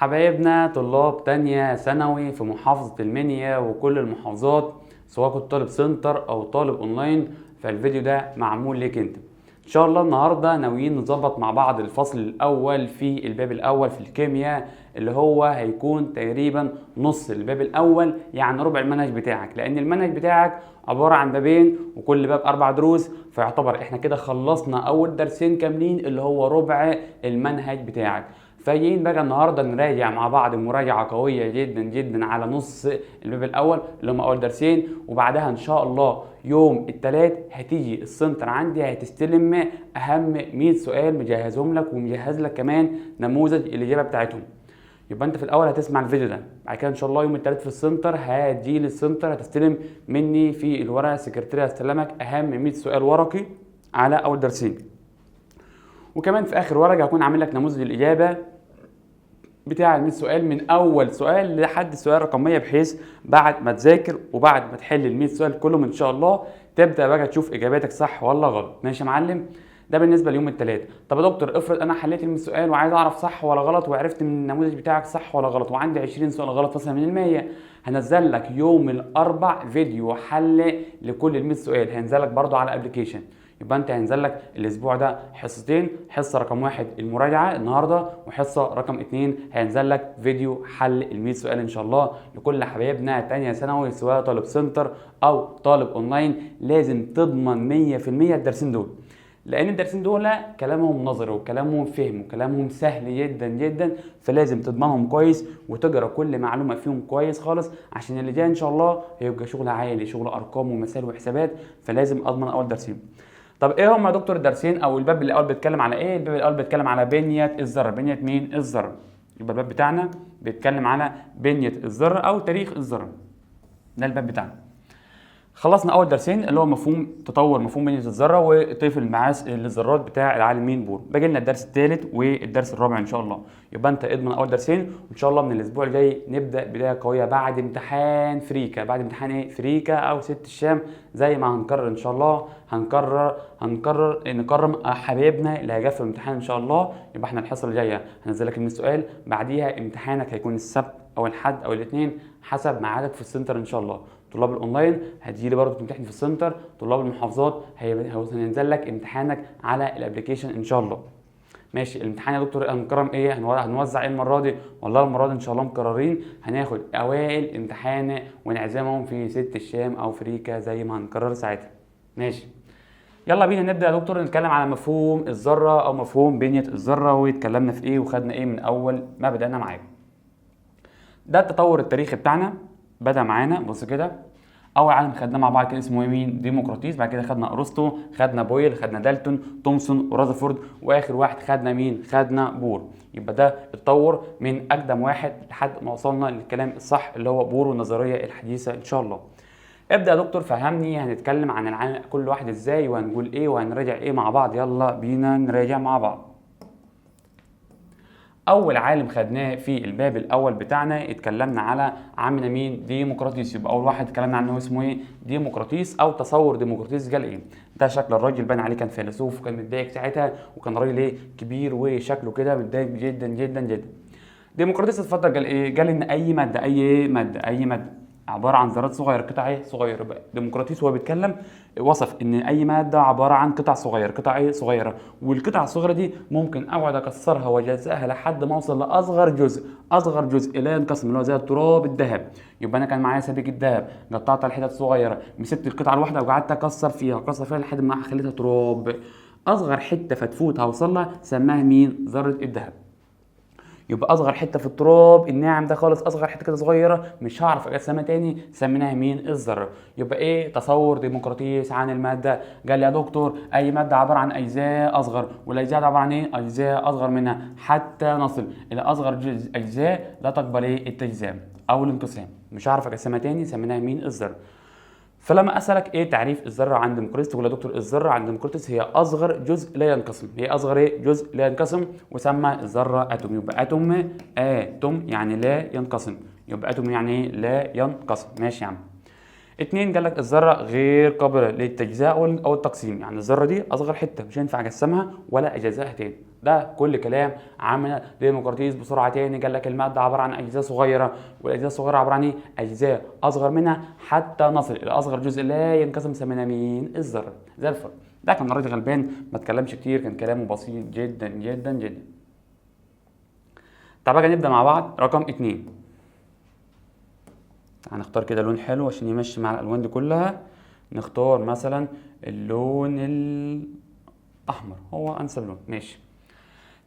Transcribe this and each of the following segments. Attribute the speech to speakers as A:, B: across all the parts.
A: حبايبنا طلاب تانية ثانوي في محافظة المنيا وكل المحافظات، سواء كنت طالب سنتر أو طالب أونلاين، فالفيديو ده معمول ليك أنت. إن شاء الله النهاردة ناويين نظبط مع بعض الفصل الأول في الباب الأول في الكيمياء، اللي هو هيكون تقريبا نص الباب الأول، يعني ربع المنهج بتاعك، لأن المنهج بتاعك عبارة عن بابين وكل باب 4 دروس، فيعتبر احنا كده خلصنا أول درسين كاملين اللي هو ربع المنهج بتاعك. فجايين بقى النهارده نراجع مع بعض مراجعه قويه جدا جدا على نص الباب الاول اللي هم اول درسين، وبعدها ان شاء الله يوم الثلاث هتيجي السنتر عندي هتستلم اهم 100 سؤال مجهزهم لك، ومجهز لك كمان نموذج الاجابه بتاعتهم. يبقى انت في الاول هتسمع الفيديو ده، بعد كده ان شاء الله يوم الثلاث في السنتر هتجي للسنتر هتستلم مني في الورقه السكرتيره هستلمك اهم 100 سؤال ورقي على اول درسين. وكمان في اخر ورقه هكون عامل لك نموذج الاجابه بتاع ال 100 سؤال من اول سؤال لحد السؤال رقم 100، بحيث بعد ما تذاكر وبعد ما تحل ال 100 سؤال كلهم ان شاء الله تبدا بقى تشوف اجاباتك صح ولا غلط. ماشي يا معلم؟ ده بالنسبه ليوم الثلاث. طب يا دكتور افرض انا حليت ال 100 سؤال وعايز اعرف صح ولا غلط، وعرفت من النموذج بتاعك صح ولا غلط، وعندي 20 سؤال غلط مثلا من ال 100، هنزل لك يوم الاربع فيديو حل لكل ال 100 سؤال، هينزل لك برده على ابلكيشن. يبقى انت هينزل لك الاسبوع ده حصتين، حصه رقم 1 المراجعه النهارده، وحصه رقم 2 هينزل لك فيديو حل ال 100 سؤال ان شاء الله لكل حبايبنا تانية ثانوي، سواء طالب سنتر او طالب اونلاين. لازم تضمن 100% الدرسين دول، لان الدرسين دول كلامهم نظري وكلامهم فهم وكلامهم سهل جدا جدا، فلازم تضمنهم كويس وتقرا كل معلومه فيهم كويس خالص، عشان اللي جاي ان شاء الله هيبقى شغل عالي، شغل ارقام ومسائل وحسابات، فلازم اضمن اول درسين. طب ايه هم يا دكتور الدرسين او الباب الاول بيتكلم على ايه؟ الباب الاول بيتكلم على بنيه الذره. بنيه مين؟ الذره. يبقى الباب بتاعنا بيتكلم على بنيه الذره او تاريخ الذره. ده الباب بتاعنا. خلصنا اول درسين اللي هو مفهوم تطور مفهوم بنيه الذره وطيف المعاس للذرات بتاع العالم مين بور. باقي لنا الدرس الثالث والدرس الرابع ان شاء الله. يبقى انت اضمن اول درسين، وان شاء الله من الاسبوع الجاي نبدا بدايه قويه بعد امتحان فريكا. بعد امتحان ايه؟ فريكا او ست الشام، زي ما هنكرر ان شاء الله. نكرم حبايبنا اللي هيجوا في الامتحان ان شاء الله. يبقى احنا الحصه اللي جايه هنزل لك 100 سؤال، بعديها امتحانك هيكون السبت او الاحد او الاثنين حسب ميعادك في السنتر ان شاء الله. طلاب الاونلاين هتجي لي برضه تمتحن في السنتر، طلاب المحافظات هينزل لك امتحانك على الابلكيشن ان شاء الله. ماشي. الامتحان يا دكتور هنكرم ايه؟ هنوزع ايه المره دي؟ والله المره دي ان شاء الله مكررين، هناخد اوائل امتحان ونعزمهم في ست الشام او فريكا زي ما هنكرر ساعتها. ماشي. يلا بينا نبدا يا دكتور نتكلم على مفهوم الذره او مفهوم بنيه الذره، واتكلمنا في ايه وخدنا ايه من اول ما بدانا معاكم. ده التطور التاريخي بتاعنا. بدا معانا بص كده، اول عالم خدناه مع بعض كان اسمه مين؟ ديمقراطيس. بعد كده خدنا ارسطو، خدنا بويل، خدنا دالتون، تومسون ورذرفورد، واخر واحد خدنا مين؟ خدنا بور. يبقى ده اتطور من اقدم واحد لحد ما وصلنا للكلام الصح اللي هو بور والنظريه الحديثه ان شاء الله. ابدا يا دكتور فهمني، هنتكلم عن العالم كل واحد ازاي وهنقول ايه وهنراجع ايه مع بعض. يلا بينا نراجع مع بعض. اول عالم خدناه في الباب الاول بتاعنا اتكلمنا على عمنا مين؟ ديمقراطيس. يبقى اول واحد اتكلمنا عنه اسمه ايه؟ ديمقراطيس او تصور ديمقراطيس. قال ايه؟ ده شكل الراجل بان عليه كان فيلسوف وكان متضايق ساعتها، وكان راجل ايه؟ كبير وشكله كده متضايق جدا جدا جدا. ديمقراطيس اتفضل قال ايه؟ قال ان اي ماده عباره عن ذرات صغيره، قطع ايه؟ صغيره. بقى ديمقراطيس وهو بيتكلم وصف ان اي ماده عباره عن قطع صغيره، قطع ايه؟ صغيره، والقطع الصغيره دي ممكن اقعد اكسرها واجزئها لحد ما اوصل لاصغر جزء، اصغر جزء لا ينقسم، اللي هو زي التراب الذهب. يبقى انا كان معايا سبيك الذهب، قطعتها لحتت صغيره، مسكت القطعه الواحده وقعدت اكسر فيها لحد ما خليتها تراب. اصغر حته فتفوت هوصل لها سماها مين؟ ذره الذهب. يبقى اصغر حته في التراب الناعم ده خالص، اصغر حته كده صغيره مش هعرف اقسمها تاني، سميناها مين؟ الذره. يبقى ايه تصور ديمقراطيس عن الماده؟ قال لي يا دكتور اي ماده عباره عن اجزاء اصغر، والاجزاء عباره عن ايه؟ اجزاء اصغر منها حتى نصل الى اصغر اجزاء لا تقبل ايه؟ التجزئه او الانقسام، مش هعرف اقسمها تاني، سميناها مين؟ الذره. فلما اسالك ايه تعريف الذره عند ديمقراطيس، تقول يا دكتور الذره عند ديمقراطيس هي اصغر جزء لا ينقسم. هي اصغر ايه؟ جزء لا ينقسم، وسمى الذره اتوم. يبقى اتوم يعني لا ينقسم. يبقى اتوم يعني ايه؟ لا ينقسم. ماشي يا عم. اتنين قال لك الذره غير قابله للتجزئه او التقسيم، يعني الذره دي اصغر حته مش هينفع اقسمها ولا اجزاها تاني. ده كل كلام عن ديمقراطيس. بسرعه تاني، قال لك الماده عباره عن اجزاء صغيره، والاجزاء الصغيره عباره عن ايه؟ اجزاء اصغر منها حتى نصل الى اصغر جزء لا ينقسم، سميناه مين؟ الذره. زي الفل. ده كان راجل غلبان ما اتكلمش كتير، كان كلامه بسيط جدا جدا جدا. طب بقى نبدا مع بعض. رقم 2، هنختار كده لون حلو عشان يمشي مع الالوان دي كلها. نختار مثلا اللون الاحمر، هو انسب لون. ماشي.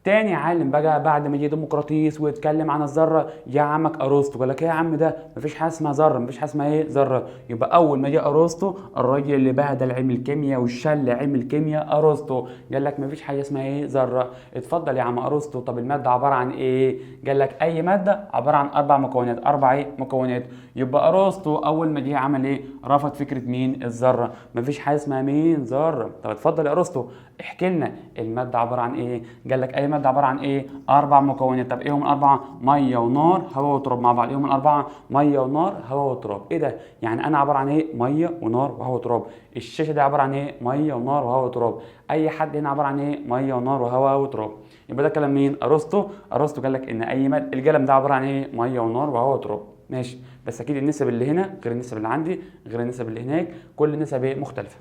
A: تاني عالم بقى بعد ما جه ديمقراطيس ويتكلم عن الذره، جه عمك ارسطو. قال لك ايه يا عم ده؟ مفيش حاجه اسمها ذره، مفيش حاجه اسمها ايه؟ ذره. يبقى اول ما جه ارسطو، الراجل اللي بهدل علم الكيمياء والشل علم الكيمياء ارسطو، قال لك مفيش حاجه اسمها ايه؟ ذره. اتفضل يا عم ارسطو، طب الماده عباره عن ايه؟ قال لك اي ماده عباره عن 4 مكونات. 4 ايه؟ مكونات. يبقى ارسطو اول ما جه عمل ايه؟ رفض فكره مين؟ الذره. مفيش حاجه اسمها مين؟ ذره. طب اتفضل يا ارسطو احكي لنا الماده عباره عن ايه؟ قال لك اي ماده عباره عن ايه؟ 4 مكونات. طب ايه هم ال4؟ ميه ونار هواء وتراب مع بعض. ايه هم ال4؟ ميه ونار هواء وتراب. ايه ده؟ يعني انا عباره عن ايه؟ ميه ونار وهواء وتراب. الشاشه دي عباره عن ايه؟ ميه ونار وهواء وتراب. اي حد هنا عباره عن ايه؟ ميه ونار وهواء وتراب. يبقى ده كلام مين؟ ارسطو. ارسطو قال لك ان اي ماده، القلم ده عباره عن ايه؟ ميه ونار وهواء وتراب. ماشي. بس اكيد النسب اللي هنا غير النسب اللي عندي غير النسب اللي هناك، كل النسب ايه؟ مختلفه.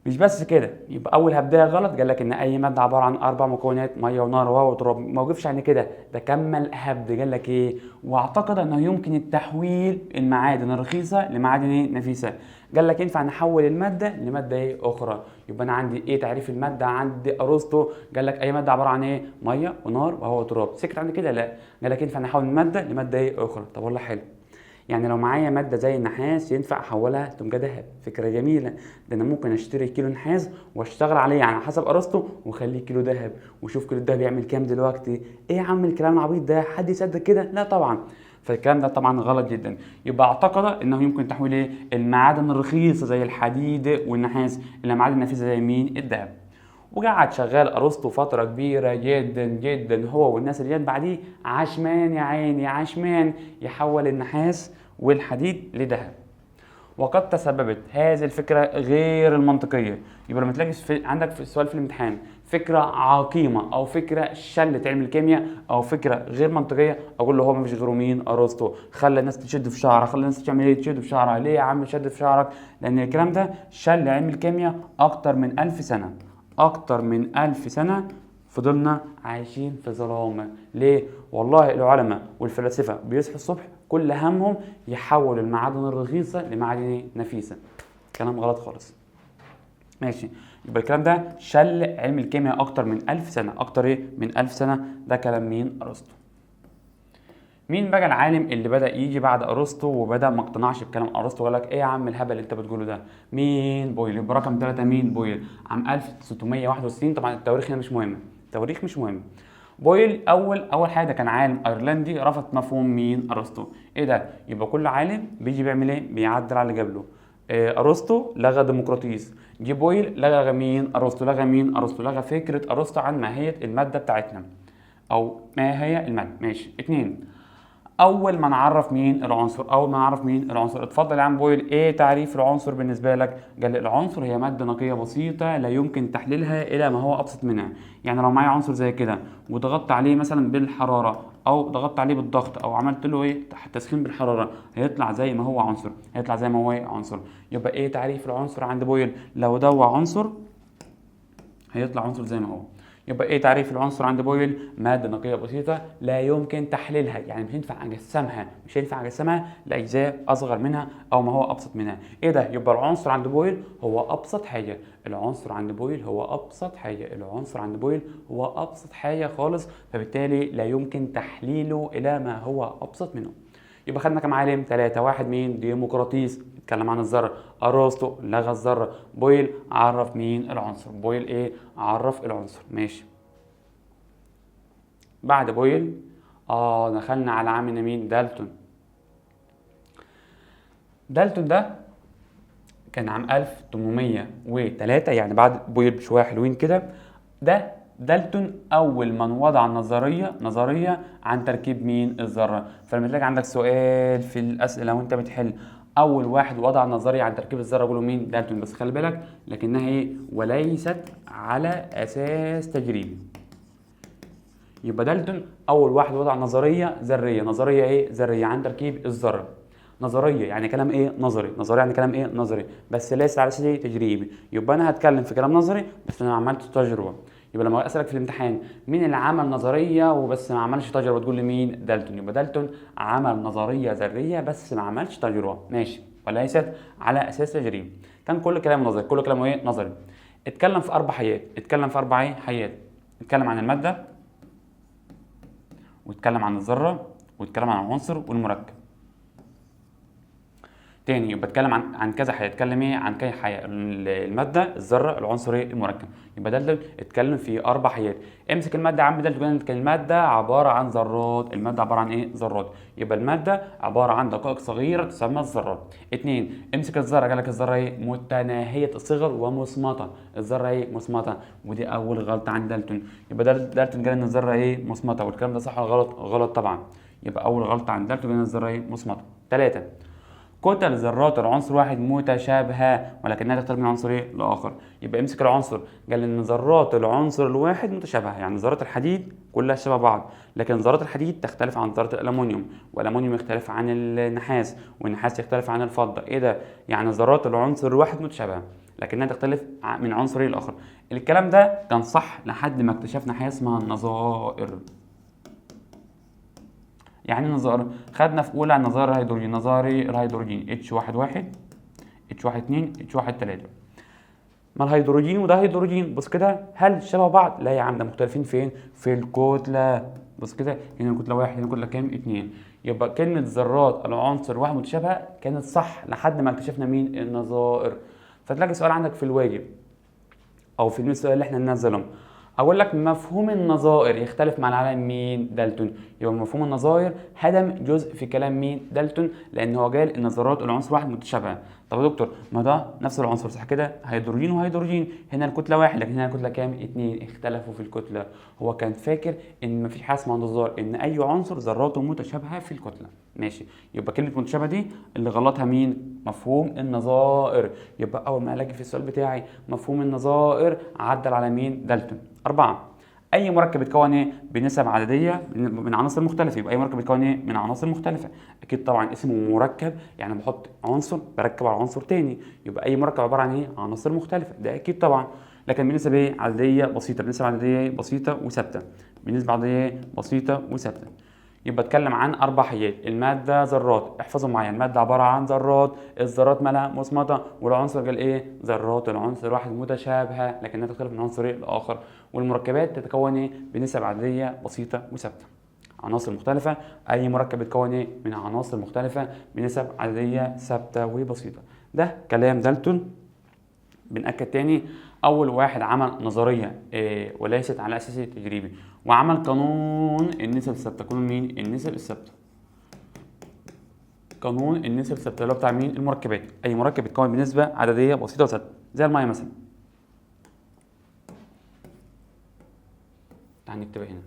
A: مش بس كده، يبقى اول هبدايه غلط. قال لك ان اي ماده عباره عن 4 مكونات، ميه ونار وهواء وتراب. ما وقفش عن كده، ده كمل هبد. قال لك ايه؟ واعتقد انه يمكن التحويل المعادن الرخيصه لمعادن ايه؟ نفيسه. قال لك ينفع نحول الماده لماده ايه؟ اخرى. يبقى انا عندي ايه؟ تعريف الماده عند ارسطو. قال لك اي ماده عباره عن ايه؟ ميه ونار وهواء وتراب. سكت عند كده؟ لا. قال لك ينفع نحول الماده لماده ايه؟ اخرى. طب والله حلو. يعني لو معايا ماده زي النحاس ينفع احولها تبقى ذهب. فكره جميله. ده انا ممكن اشتري كيلو نحاس واشتغل عليه على حسب ارسطو واخليه كيلو ذهب، وشوف كيلو الذهب يعمل كام دلوقتي. ايه يا عم الكلام العبيط ده؟ حد يصدق كده؟ لا طبعا. فالكلام ده طبعا غلط جدا. يبقى اعتقد انه يمكن تحويل ايه؟ المعادن الرخيصه زي الحديد والنحاس الى معادن نفيسه زي مين؟ الذهب. وقعد شغال ارسطو فتره كبيره جدا جدا، هو والناس اللي جت بعديه، عشمان يا عيني عشمان يحول النحاس والحديد لذهب. وقد تسببت هذه الفكره غير المنطقيه. يبقى لما تلاقي عندك في السؤال في الامتحان فكره عقيمه او فكره شلت علم الكيمياء او فكره غير منطقيه، اقول له هو ما فيش غيره مين؟ ارسطو. خلى الناس تشد في شعرها. خلى الناس تعمل ايه؟ تشد في شعرها. ليه يا عم تشد في شعرك؟ لان الكلام ده شل علم الكيمياء اكتر من 1000 سنه. أكتر من 1000 سنة فضلنا عايشين في ظلام. ليه؟ والله العلماء والفلاسفة بيصحوا الصبح كل همهم يحولوا المعادن الرخيصة لمعادن نفيسة. كلام غلط خالص. ماشي. يبقى الكلام ده شل علم الكيمياء أكتر من 1000 سنة. أكتر إيه؟ من 1000 سنة. ده كلام مين؟ أرسطو. مين بقى العالم اللي بدأ يجي بعد ارسطو وبدأ ما اقتنعش بكلام ارسطو وقال لك ايه يا عم الهبل اللي انت بتقوله ده؟ مين؟ بويل. يبقى رقم 3 مين؟ بويل. عام 1661. طبعا التواريخ هنا مش مهم، التواريخ مش مهم. بويل اول حاجه كان عالم ايرلندي رفض مفهوم مين؟ ارسطو. ايه ده؟ يبقى كل عالم بيجي بيعمل ايه؟ بيعدل على اللي قبله. ارسطو لغى ديمقراطيس، جه بويل لغى مين؟ ارسطو. لغى مين؟ ارسطو. لغى فكره ارسطو عن ماهيه الماده بتاعتنا او ما هي الماده. ماشي. 2، اول ما نعرف مين؟ العنصر. اول ما نعرف مين؟ العنصر. اتفضل يا عم بويل، ايه تعريف العنصر بالنسبه لك؟ قال لي العنصر هي ماده نقيه بسيطه لا يمكن تحليلها الى ما هو ابسط منها. يعني لو معايا عنصر زي كده وضغطت عليه مثلا بالحراره او ضغطت عليه بالضغط او عملت له ايه؟ تسخين بالحراره، هيطلع زي ما هو عنصر. هيطلع زي ما هو عنصر. يبقى ايه تعريف العنصر عند بويل؟ لو ده عنصر هيطلع عنصر زي ما هو. يبقى ايه تعريف العنصر عند بويل؟ ماده نقيه بسيطه لا يمكن تحليلها، يعني مش هينفع اجسمها لاجزاء اصغر منها او ما هو ابسط منها. ايه ده؟ يبقى العنصر عند بويل هو ابسط حاجه. العنصر عند بويل هو ابسط حاجه. العنصر عند بويل هو ابسط حاجه خالص، فبالتالي لا يمكن تحليله الى ما هو ابسط منه. يبقى خدنا كام عالم؟ 3. واحد مين؟ ديمقراطيس اتكلم عن الذره. ارسطو لغى الذره. بويل عرف مين؟ العنصر. بويل ايه؟ عرف العنصر. ماشي. بعد بويل دخلنا على عامل مين؟ دالتون. دالتون ده كان عام 1803، يعني بعد بويل بشويه حلوين كده. ده دالتون اول من وضع نظريه عن تركيب مين؟ الذره. فلما تلاقي عندك سؤال في الاسئله وانت بتحل اول واحد وضع نظريه عن تركيب الذره قولوا مين؟ دالتون. بس خلي بالك لكنها ايه؟ وليست على اساس تجريبي. يبقى دالتون اول واحد وضع نظريه ذريه. نظريه ايه؟ ذريه عن تركيب الذره. نظريه يعني كلام ايه؟ نظري. نظريه يعني كلام ايه؟ نظري، بس ليس على اساس ايه؟ تجريبي. يبقى انا هتكلم في كلام نظري بس انا عملت تجربه. يبقى لما اسالك في الامتحان مين اللي عمل نظريه وبس ما عملش تجربه، تقول لي مين؟ دالتون. يبقى دالتون عمل نظريه ذريه بس ما عملش تجربه، ماشي، وليست على اساس تجريبي. كان كل كلام نظري، كل كلامه ايه؟ نظري. اتكلم في اربع حيات. اتكلم في اربع حيات. اتكلم عن الماده، واتكلم عن الذره، واتكلم عن العنصر والمركب. تاني يبقى اتكلم عن كذا حاجه. اتكلم ايه؟ عن كذا حاجه: الماده، الذره، العنصر، ايه؟ المركب. يبقى ده اتكلم في اربع حاجات. امسك الماده يا عم. ده كان الماده عباره عن ذرات. الماده عباره عن ايه؟ ذرات. يبقى الماده عباره عن دقائق صغيره تسمى الذرات. اتنين، امسك الذره. قال لك الذره ايه؟ متناهيه الصغر ومصمته. الذره ايه؟ مصمته، ودي اول غلطه عند دالتون. يبقى دالتون قال ان الذره ايه؟ مصمته، والكلام ده صح ولا غلط؟ غلط طبعا. يبقى اول غلطه عند دالتون قال ان الذره ايه؟ مصمته. ثلاثه، كتل ذرات العنصر واحد متشابهة ولكنها تختلف من عنصر ايه لآخر. يبقى امسك العنصر. قال ان ذرات العنصر الواحد متشابهة، يعني ذرات الحديد كلها شبه بعض، لكن ذرات الحديد تختلف عن ذرات الألمنيوم، والألمنيوم يختلف عن النحاس، والنحاس يختلف عن الفضة. ايه ده؟ يعني ذرات العنصر الواحد متشابهة لكنها تختلف من عنصر لآخر. الكلام ده كان صح لحد ما اكتشفنا حاجة اسمها النظائر. يعني نظائر خدنا في اولى نظائر الهيدروجين. نظري الهيدروجين H11 H12 H13. ما الهيدروجين وده هيدروجين، بص كده، هل شبه بعض؟ لا يا عم، ده مختلفين فين؟ في الكتله. بص كده، هنا الكتله واحد، هنا الكتله كام؟ اتنين. يبقى كلمه ذرات العنصر واحد متشابهه كانت صح لحد ما اكتشفنا مين؟ النظائر. فتلاقي سؤال عندك في الواجب او في السؤال اللي احنا ننزلهم، اقول لك مفهوم النظائر يختلف مع العالم مين؟ دالتون. يبقى مفهوم النظائر هدم جزء في كلام مين؟ دالتون، لان هو قال ان ذرات العنصر واحد متشابهه. طب يا دكتور ما ده نفس العنصر صح كده؟ هيدروجين وهيدروجين، هنا الكتله واحد لكن هنا الكتله كام؟ اتنين. اختلفوا في الكتله. هو كان فاكر ان مفيش حاجه اسمها نظائر، ان اي عنصر ذراته متشابهه في الكتله، ماشي. يبقى كلمه متشابهه دي اللي غلطها مين؟ مفهوم النظائر. يبقى اول ما الاقي في السؤال بتاعي مفهوم النظائر عدل على مين؟ دالتون. أربعة، أي مركب بيتكون إيه؟ بنسب عددية من عناصر مختلفة. يبقى أي مركب بيتكون إيه؟ من عناصر مختلفة. أكيد طبعا اسمه مركب، يعني بحط عنصر بركب على عنصر تاني. يبقى أي مركب عبارة عن إيه؟ عناصر مختلفة، ده أكيد طبعا. لكن بنسب إيه؟ عددية بسيطة. بنسب عددية بسيطة وثابتة. بنسبة عددية بسيطة وثابتة. يبقى اتكلم عن اربع حاجات. الماده ذرات، احفظوا معايا، الماده عباره عن ذرات، الذرات مالها مصمته، والعنصر قال ايه؟ ذرات العنصر واحد متشابهه لكنها تختلف من عنصر الاخر. والمركبات تتكون ايه؟ بنسب عدديه بسيطه وثابته. عناصر مختلفه، اي مركب بيتكون ايه؟ من عناصر مختلفه بنسب عدديه ثابته وبسيطه. ده كلام دالتون. بنأكد تاني، أول واحد عمل نظرية وليست على أساس تجريبي، وعمل قانون النسب الثابتة. قانون مين؟ النسب الثابتة. قانون النسب الثابتة اللي هو بتاع مين؟ المركبات. أي مركب بيتكون بنسبة عددية بسيطة وثابتة زي المية مثلا. تعال نكتبها هنا.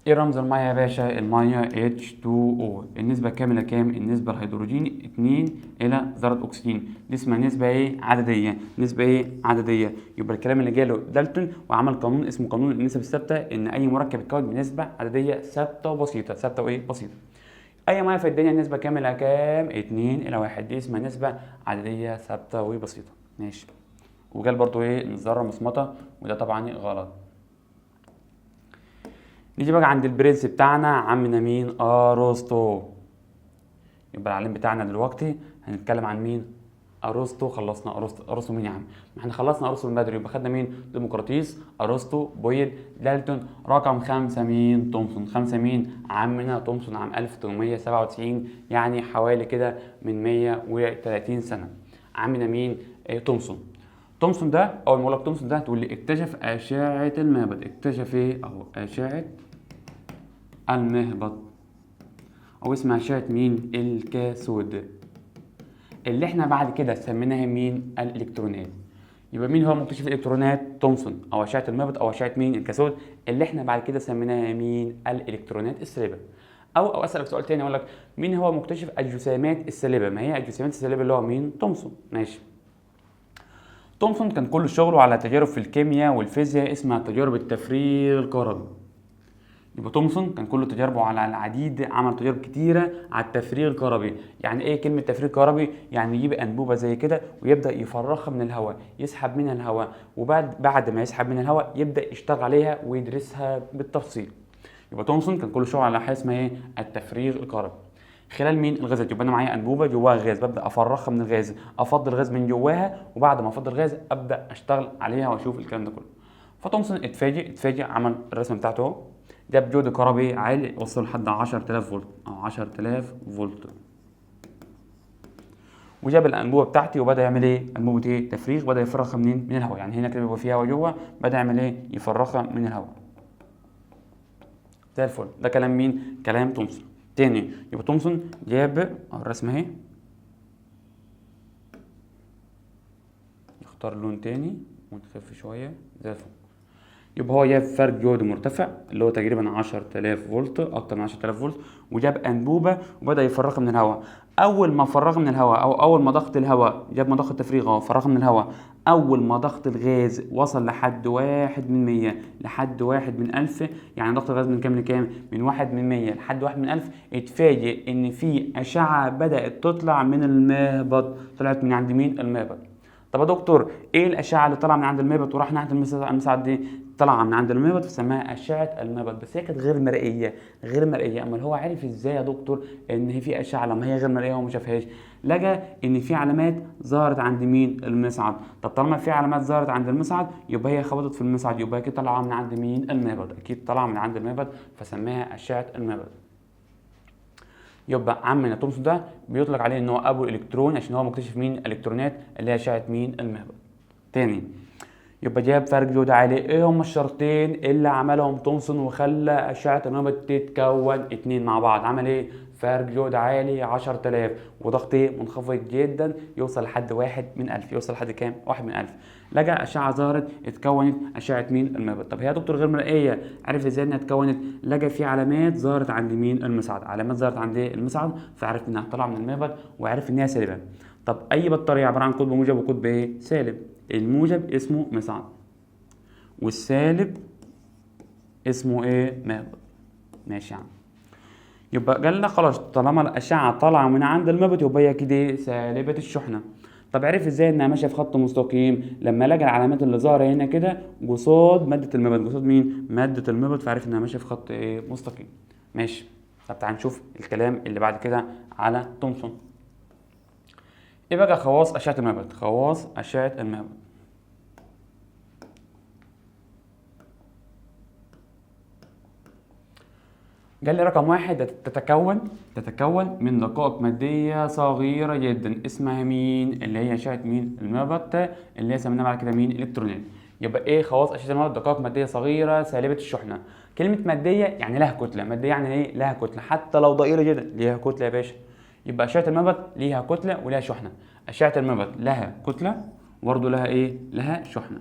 A: ايه رمز الميه يا باشا؟ الميه H2O. النسبة كاملة كام؟ النسبة الهيدروجين 2 إلى ذرة أكسجين. دي اسمها نسبة ايه؟ عددية. نسبة ايه؟ عددية. يبقى الكلام اللي جاله دالتون وعمل قانون اسمه قانون النسب الثابتة، إن أي مركب يتكون بنسبة عددية ثابتة وبسيطة. ثابتة وايه؟ بسيطة. أي ميه في الدنيا النسبة كاملة كام؟ 2 إلى 1. دي اسمها نسبة عددية ثابتة وبسيطة، ماشي. وقال برضو ايه؟ الذرة مصمتة، وده طبعا غلط. نيجي بقى عند البرنس بتاعنا، عمنا مين؟ ارسطو. يبقى العلم بتاعنا دلوقتي هنتكلم عن مين؟ ارسطو. خلصنا ارسطو. ارسطو مين يا عم؟ ما احنا خلصنا ارسطو من بدري. يبقى خدنا مين؟ ديمقراطيس، ارسطو، بويل، دالتون. رقم 5 مين؟ تومسون. 5 مين؟ عمنا تومسون عام 1897، يعني حوالي كده من 130 سنة. عمنا مين؟ تومسون. تومسون ده اول ما اقول لك تومسون ده تقول لي اكتشف اشعه المهبط. اكتشف ايه؟ اهو اشعه المهبط، او اسمها اشعه مين؟ الكاثود، اللي احنا بعد كده سميناها مين؟ الالكترونات. يبقى مين هو مكتشف الالكترونات؟ تومسون. او اشعه المهبط او اشعه مين؟ الكاثود، اللي احنا بعد كده سميناها مين؟ الالكترونات السالبه. او اسالك سؤال تاني اقول لك مين هو مكتشف الجسيمات السالبه؟ ما هي الجسيمات السالبه اللي هو مين؟ تومسون. ماشي. تومسون كان كل شغله على تجارب في الكيمياء والفيزياء اسمها تجارب التفريغ الكهربي. يبقى تومسون كان كل تجاربه على العديد، عمل تجارب كتيره على التفريغ الكهربي. يعني ايه كلمه تفريغ كهربي؟ يعني يجيب انبوبه زي كده ويبدا يفرغها من الهواء، يسحب منها الهواء، وبعد ما يسحب منها الهواء يبدا يشتغل عليها ويدرسها بالتفصيل. يبقى تومسون كان كل شغله على حاجه اسمها ايه؟ التفريغ الكهربي. خلال مين؟ الغازات. يبقى انا معايا انبوبه جواها غاز، ببدا افرغها من الغاز، افضي الغاز من جواها، وبعد ما افضي الغاز ابدا اشتغل عليها واشوف الكلام ده كله. فتومسون اتفاجئ عمل الرسمه بتاعته اهو، ده بجهد كهربي عالي وصل لحد 10000 فولت او 10000 فولت. وجاب الانبوبه بتاعتي وبدا يعمل ايه؟ انبوبه ايه؟ تفريغ. بدا يفرغها منين؟ من الهواء. يعني هنا كده بيبقى فيها هواء جوه، بدا يعمل ايه؟ يفرغها من الهواء. زي الفل. ده كلام مين؟ كلام تومسون. تاني يبقى تومسون جاب الرسمه اهي، نختار لون تاني ونخف شويه زي الفل. يبقى هو جاب فرق جهد مرتفع اللي هو تقريبا 10000 فولت، اكتر من 10000 فولت، وجاب انبوبه وبدا يفرغها من الهواء. اول ما فرغ من الهواء او اول ما ضغط الهواء، جاب مضخه تفريغ اهو، فرغ من الهواء. اول ما ضغط الغاز وصل لحد 1/100 لحد 1/1000، يعني ضغط الغاز من كام لكام؟ من 1/100 لحد 1/1000. اتفاجئ ان في اشعه بدات تطلع من المهبط. طلعت من عند مين؟ المهبط. طب يا دكتور ايه الاشعه اللي طالعه من عند المهبط وراح ناحيه المساعد دي؟ طالعه من عند المهبط فسماها اشعه المهبط، بس هي كانت غير مرئيه. غير مرئيه. امال هو عرف ازاي يا دكتور ان هي في اشعه لما هي غير مرئيه وما شافهاش؟ لقى ان في علامات ظهرت عند مين؟ المصعد. طب طالما في علامات ظهرت عند المصعد يبقى هي خبطت في المصعد، يبقى اكيد طالعه من عند مين؟ المهبط. اكيد طالعه من عند المهبط فسماها اشعه المهبط. يبقى عمنا تومسون ده بيطلق عليه ان هو ابو الالكترون عشان هو مكتشف مين؟ الالكترونات اللي هي اشعه مين؟ المهبط. تاني يبقى جاب فرق جهد عالي. ايه هم الشرطين اللي عملهم تومسون وخلى اشعه المهبط تتكون؟ اتنين مع بعض. عمل ايه؟ فرق جهد عالي 10000 وضغط منخفض جدا يوصل لحد 1/1000. يوصل لحد كام؟ 1/1000. لقى اشعه ظهرت اتكونت اشعه مين؟ المهبط. طب هي يا دكتور غير مرئيه، عرف ازاي انها اتكونت؟ لقى في علامات ظهرت عند مين؟ المصعد. علامات ظهرت عند المصعد فعرف انها طالعه من المهبط وعرف ان هي سالبه. طب اي بطاريه عباره عن قطب موجب وقطب ايه؟ سالب. الموجب اسمه مصعد والسالب اسمه ايه؟ مهبط. ماشي يا عم. يبقى قال لك خلاص طالما الاشعه طالعه من عند المهبط يبقى هي كده سالبه الشحنه. طب عرف ازاي انها ماشيه في خط مستقيم؟ لما لقى العلامات اللي ظاهره هنا كده قصاد ماده المهبط. قصاد مين؟ ماده المهبط. فعرف انها ماشيه في خط ايه؟ مستقيم. ماشي. طب تعال نشوف الكلام اللي بعد كده على تومسون. ايه بقى خواص اشعه المهبط؟ خواص اشعه المهبط. قال لي رقم واحد تتكون من دقائق مادية صغيرة جدا اسمها مين؟ اللي هي أشعة مين؟ المهبط اللي هي سميناها بعد كده مين؟ الإلكترونات. يبقى إيه خواص أشعة المهبط؟ دقائق مادية صغيرة سالبة الشحنة. كلمة مادية يعني لها كتلة. مادية يعني إيه؟ لها كتلة حتى لو ضئيلة جدا ليها كتلة يا باشا. يبقى أشعة المهبط ليها كتلة ولها شحنة. أشعة المهبط لها كتلة وبرضه لها إيه؟ لها شحنة.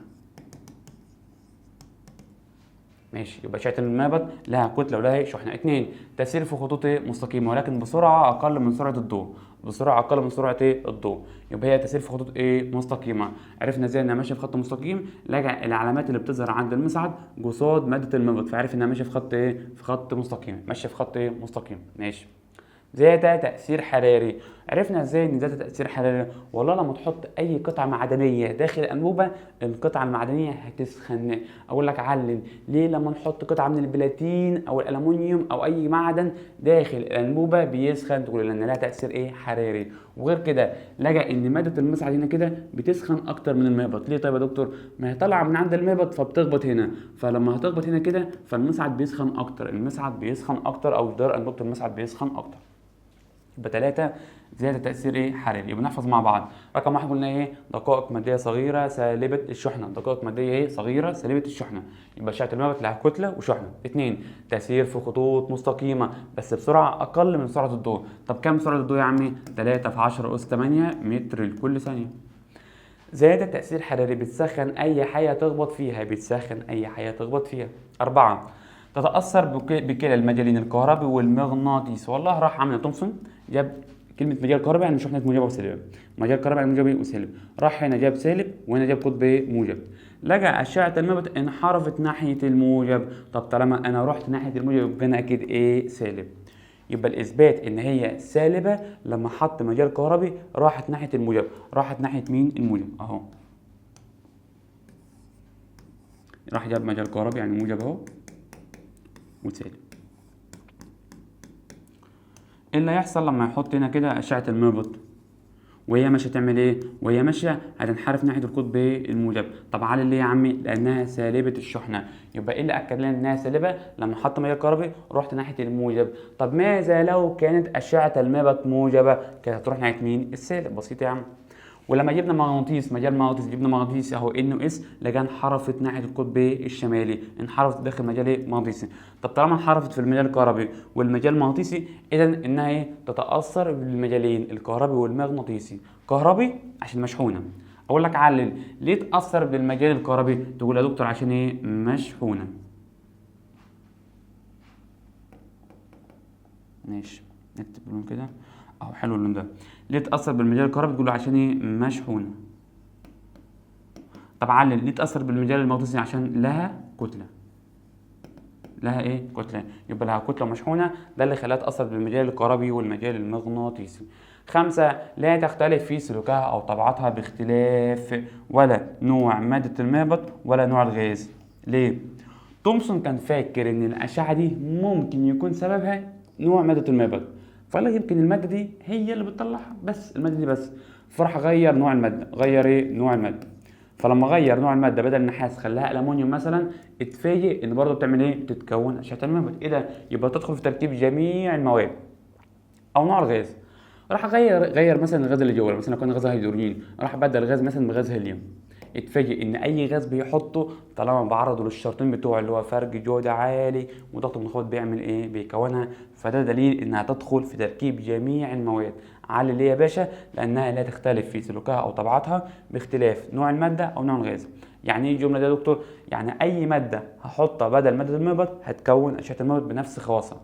A: ماشي. يبقى أشعة المهبط لها كتلة ولها شحنة. اتنين تسير في خطوط مستقيمة ولكن بسرعة أقل من سرعة الضوء. بسرعة أقل من سرعة الضوء. يبقى هي تسير في خطوط مستقيمة. عرفنا ازاي انها ماشية في خط مستقيم؟ لقى العلامات اللي بتظهر عند المصعد قصاد مادة المهبط فعرف انها ماشية في خط في خط مستقيم. ماشية في خط مستقيم. ماشي. ذات تأثير حراري. عرفنا ازاي ان ذات تأثير حراري؟ والله لما تحط اي قطعة معدنية داخل الأنبوبة القطعة المعدنية هتسخن. اقول لك علل ليه لما نحط قطعة من البلاتين او الألمنيوم او اي معدن داخل الأنبوبة بيسخن؟ تقول لان لها تأثير حراري. وغير كده لقى ان مادة المصعد هنا كده بتسخن اكتر من المهبط. ليه طيب يا دكتور؟ ما هي طالعة من عند المهبط فبتخبط هنا، فلما هتخبط هنا كده فالمصعد بيسخن اكتر. المصعد بيسخن اكتر او جدار أنبوبة المصعد بيسخن اكتر. يبقى 3 زيادة تأثير حراري. يبقى نحفظ مع بعض. رقم 1 قلنا دقائق مادية صغيرة سالبة الشحنة. دقائق مادية صغيرة سالبة الشحنة. يبقى أشعة المهبط لها كتلة وشحنة. 2 تسير في خطوط مستقيمة بس بسرعة أقل من سرعة الضوء. طب كم سرعة الضوء يا عمي؟ 3 في 10 أس 8 متر لكل ثانية. زيادة تأثير حراري بتسخن أي حاجة تخبط فيها. بتسخن أي حاجة تخبط فيها. 4 تتأثر بكلا المجالين الكهربي والمغناطيسي. والله راح عامل تومسون جاب كلمة مجال كهربي يعني شحنة موجبة وسالبة، مجال كهربي يعني موجب وسالب، راح هنا جاب سالب وهنا جاب قطب موجب، لقى أشعة الموجب انحرفت ناحية الموجب. طب طالما أنا رحت ناحية الموجب يبقى أنا أكيد إيه؟ سالب. يبقى الإثبات إن هي سالبة لما حط مجال كهربي راحت ناحية الموجب، راحت ناحية مين؟ الموجب أهو، راح جاب مجال كهربي يعني موجب أهو وسالب. ايه اللي هيحصل لما يحط هنا كده اشعه المهبط وهي ماشيه تعمل ايه؟ وهي ماشيه هتنحرف ناحيه القطب الموجب. طب على ليه يا عمي؟ لانها سالبه الشحنه. يبقى ايه اللي اكد لنا انها سالبه؟ لما حط مجال كهربي رحت ناحيه الموجب. طب ماذا لو كانت اشعه المهبط موجبه؟ كانت هتروح ناحيه مين؟ السالب. بسيط يا عم. ولما جبنا مغناطيس، مجال مغناطيسي، جبنا مغناطيسي اهو انه اس، لقى انحرفت ناحيه القطب الشمالي، انحرفت داخل مجال ايه؟ مغناطيسي. طب طالما انحرفت في المجال الكهربي والمجال المغناطيسي، اذا انها ايه؟ تتاثر بالمجالين الكهربي والمغناطيسي. كهربي عشان مشحونه. اقول لك علل ليه تاثر بالمجال الكهربي؟ تقول يا دكتور عشان ايه؟ مشحونه. ماشي، نكتب لهم كده اهو، حلو اللون ده. ليه تاثر بالمجال الكهربي؟ تقول له عشان ايه؟ مشحونه. طب علل ليه تاثر بالمجال المغناطيسي؟ عشان لها كتله. لها ايه؟ كتله. يبقى لها كتله مشحونه، ده اللي خلاها تاثر بالمجال الكهربي والمجال المغناطيسي. 5. لا تختلف في سلوكها او طبيعتها باختلاف ولا نوع ماده المهبط ولا نوع الغاز. ليه؟ تومسون كان فاكر ان الاشعه دي ممكن يكون سببها نوع ماده المهبط، فقال لك يمكن الماده دي هي اللي بتطلعها، بس الماده دي بس. فراح غير نوع الماده. غير ايه؟ نوع الماده. فلما غير نوع الماده بدل النحاس خلاها الومنيوم مثلا، اتفاجئ ان برضه بتعمل ايه؟ بتتكون اشعه المهبط. ايه ده؟ يبقى تدخل في تركيب جميع المواد او نوع الغاز. راح غير مثلا الغاز اللي جوه، مثلا كان غاز هيدروجين، راح بدل الغاز مثلا بغاز هيليوم. اتفاجئ ان اي غاز بيحطه طالما بعرضه للشرطين بتوعه اللي هو فرق جوده عالي وضغط منخفض بيعمل ايه؟ بيكونها. فده دليل انها تدخل في تركيب جميع المواد. علل ليه يا باشا؟ لانها لا تختلف في سلوكها او طبيعتها باختلاف نوع الماده او نوع الغاز. يعني ايه الجمله دي يا دكتور؟ يعني اي ماده هحطها بدل ماده المهبط هتكون اشعه المهبط بنفس خواصها،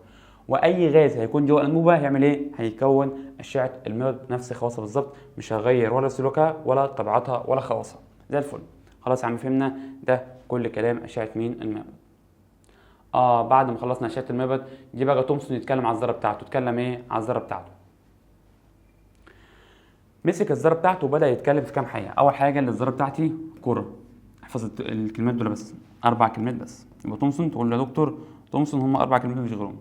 A: واي غاز هيكون جوه الانبوبه هيعمل ايه؟ هيكون اشعه المهبط بنفس خواصها بالظبط، مش هغير ولا سلوكها ولا طبيعتها ولا خواصها. زي الفل. خلاص يا عم فهمنا ده كل كلام اشعه مين؟ المهبط. بعد ما خلصنا اشعه المهبط جه بقى تومسون يتكلم على الذره بتاعته. اتكلم ايه؟ على الذره بتاعته. مسك الذره بتاعته وبدا يتكلم في كام حاجه. اول حاجه اللي الذره بتاعتي كره. احفظ الكلمات دول بس، 4 كلمات بس. يبقى تومسون تقول له يا دكتور تومسون هم 4 كلمات مش غيرهم.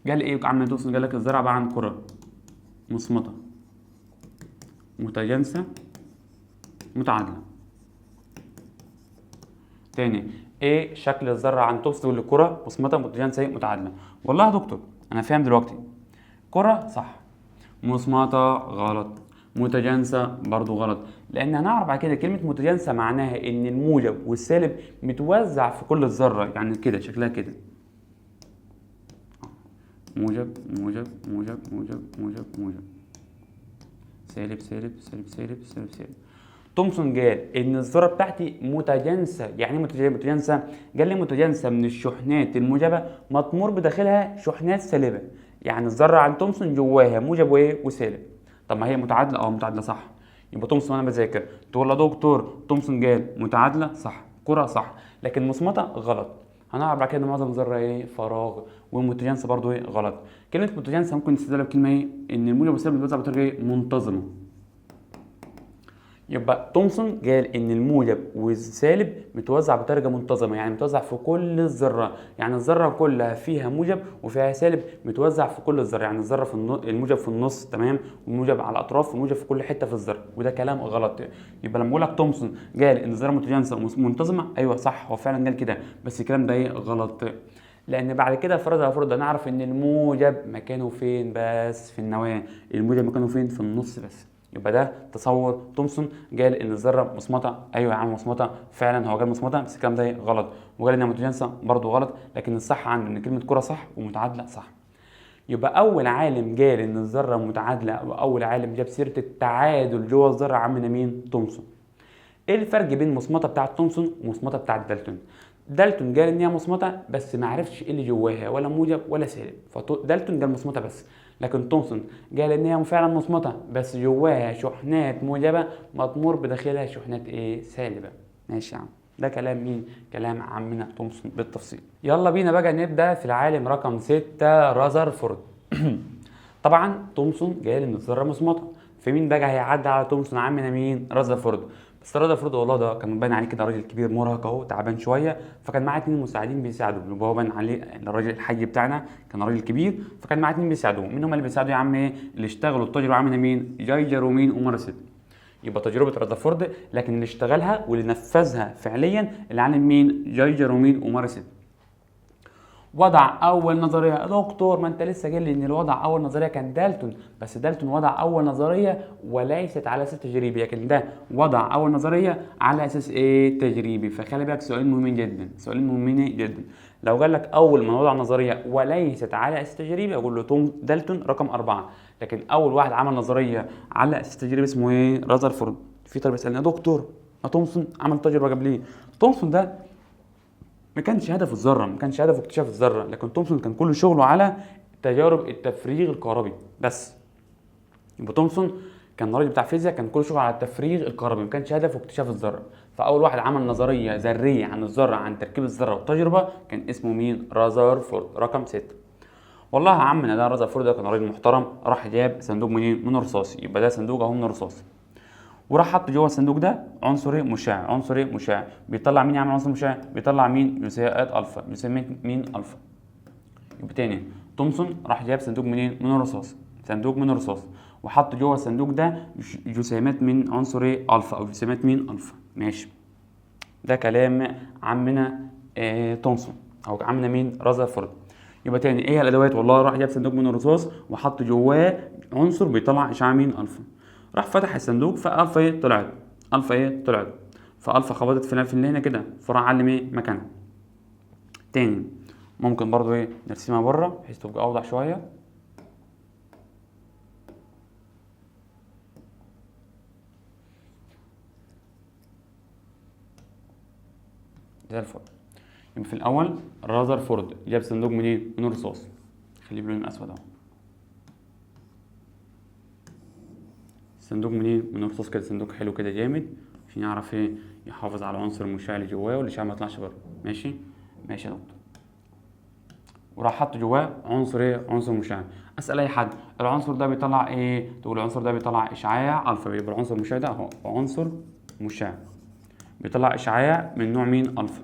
A: قال ايه عم تومسون؟ قال لك الذره عباره عن كره مصمته متجانسه متعادله. تاني، ايه شكل الذره عند تومسون؟ تقول لي كره مصمته متجانسه متعادله. والله يا دكتور انا فاهم دلوقتي. كره صح، مصمته غلط، متجانسه برضو غلط. لان هنعرف بعد كده كلمه متجانسه معناها ان الموجب والسالب متوزع في كل الذره، يعني كده شكلها كده موجب موجب موجب موجب موجب موجب، سالب سالب سالب سالب سالب سالب. تومسون قال ان الذره بتاعتي متجانسه. يعني ايه متجانسه؟ قال لي متجانسه من الشحنات الموجبه مطمور بداخلها شحنات سالبه. يعني الذره عند تومسون جواها موجب وايه؟ وسالب. طب ما هي متعادله؟ متعادله صح. يبقى تومسون وانا بذاكر تقول له دكتور تومسون قال متعادله صح، كره صح، لكن مصمته غلط. هنعرف بعد كده ان معظم الذره ايه؟ فراغ. والمتجانسه برضو ايه؟ غلط. كلمه متجانسه ممكن نستدلها بكلمه ايه؟ ان الموجب والسالب بيتوزع بطريقه ايه؟ منتظمه. يبقى تومسون قال ان الموجب والسالب متوزع بطريقه منتظمه، يعني متوزع في كل الذره. يعني الذره كلها فيها موجب وفيها سالب متوزع في كل الذره. يعني الذره في الموجب في النص تمام، والموجب على الاطراف والموجب في كل حته في الذره، وده كلام غلط. يبقى لما اقول لك تومسون قال ان الذره متجانسه ومنتظمه، ايوه صح هو فعلا قال كده، بس الكلام ده ايه؟ غلط. لان بعد كده فرض نعرف ان الموجب مكانه فين؟ بس في النواه. الموجب مكانه فين؟ في النص بس. يبقى ده تصور تومسون. قال ان الذره مصمته، ايوه يا عم مصمته فعلا، هو قال مصمته بس الكلام ده غلط. وقال انها متجانسه برضه غلط، لكن الصح عنده ان كلمه كره صح ومتعادله صح. يبقى اول عالم قال ان الذره متعادله، او اول عالم جاب سيره التعادل جوه الذره عمنا مين؟ تومسون. ايه الفرق بين مصمته بتاعه تومسون ومصمته بتاعه دالتون؟ دالتون قال ان هي مصمتة بس ما عرفش ايه اللي جواها، ولا موجب ولا سالب، فدالتون قال مصمتة بس. لكن تومسون قال ان هي فعلا مصمتة بس جواها شحنات موجبة مطمور بداخلها شحنات ايه سالبة. ماشي يا عم، ده كلام مين؟ كلام عمنا تومسون بالتفصيل. يلا بينا بقى نبدأ في العالم رقم 6 رازرفورد. طبعا تومسون قال ان الذرة مصمتة، في مين بقى هيعدي على تومسون؟ عمنا مين؟ رازرفورد. بس رازرفورد والله ده كان باين عليه كده راجل كبير مرهق اهو، تعبان شويه، فكان معاه 2 مساعدين بيساعدوه، يبقى هو باين عليه الراجل الحي بتاعنا كان راجل كبير، فكان معاه 2 بيساعدوه. مين هم اللي بيساعدوه يا عم؟ ايه اللي اشتغلوا التجربه؟ عملنا مين؟ جايجر ومين؟ ومارست. يبقى تجربه رازرفورد، لكن اللي اشتغلها واللي نفذها فعليا اللي عالم مين؟ جايجر ومين؟ ومارست. وضع اول نظريه يا دكتور، ما انت لسه قايل لي ان الوضع اول نظريه كان دالتون، بس دالتون وضع اول نظريه وليست على اساس تجريبي، لكن ده وضع اول نظريه على اساس ايه؟ تجريبي. فخلي بالك سؤالين مهمين جدا، سؤالين مهمين جدا. لو قال لك اول ما وضع نظريه وليست على اساس تجريبي اقول له توم دالتون رقم 4، لكن اول واحد عمل نظريه على اساس تجريبي اسمه ايه؟ رازرفورد. في طالب يسالني يا دكتور ما تومسون عمل تجربه قبليه؟ تومسون ده ما كانش هدفه الذره، ما كانش هدفه اكتشاف الذره، لكن تومسون كان كل شغله على تجارب التفريغ الكهربي بس. يبقى تومسون كان الراجل بتاع فيزياء كان كل شغله على التفريغ الكهربي، ما كانش هدفه اكتشاف الذره. فاول واحد عمل نظريه ذريه عن الذره، عن تركيب الذره والتجربه، كان اسمه مين؟ رازرفورد رقم 6. والله يا عمنا ده رازرفورد ده كان راجل محترم، راح جاب صندوق منين؟ من رصاصي. يبقى ده صندوق اهو من رصاصي، وراح حط جوه الصندوق ده عنصري مشع. عنصري مشع بيطلع مين يا عم؟ عنصر مشع بيطلع مين؟ جزيئات الفا، بيسميه مين؟ الفا. يبقى تاني تومسون راح جاب صندوق منين؟ من الرصاص، صندوق من الرصاص، وحط جوه الصندوق ده جسيمات من عنصري الفا او جسيمات مين؟ الفا. ماشي، ده كلام عمنا تومسون او عمنا مين؟ رازرفورد. يبقى تاني ايه الادوات؟ والله راح جاب صندوق من الرصاص وحط جواه عنصر بيطلع اشعاع مين؟ الفا. راح فتح الصندوق فالفا ايه؟ طلعت. الفا ايه؟ طلعت. فالفا خبطت في اللي هنا كده، فراح علم ايه؟ مكانها. تاني ممكن برضو ايه نرسمها بره بحيث تبقى اوضح شويه. زي الفل. يبقى في الاول رازرفورد جاب صندوق منين؟ من الرصاص، خليه باللون الاسود اهو. صندوق منين؟ من الرصاص كده، صندوق حلو كده جامد عشان يعرف ايه؟ يحافظ على عنصر المشع اللي جواه والاشعاع ما يطلعش بره. ماشي ماشي يا دكتور. وراح حط جواه عنصر ايه؟ عنصر مشع. اسال اي حد العنصر ده بيطلع ايه؟ تقول العنصر ده بيطلع اشعاع الفا. يبقى العنصر المشع ده اهو عنصر مشع بيطلع اشعاع من نوع مين؟ الفا.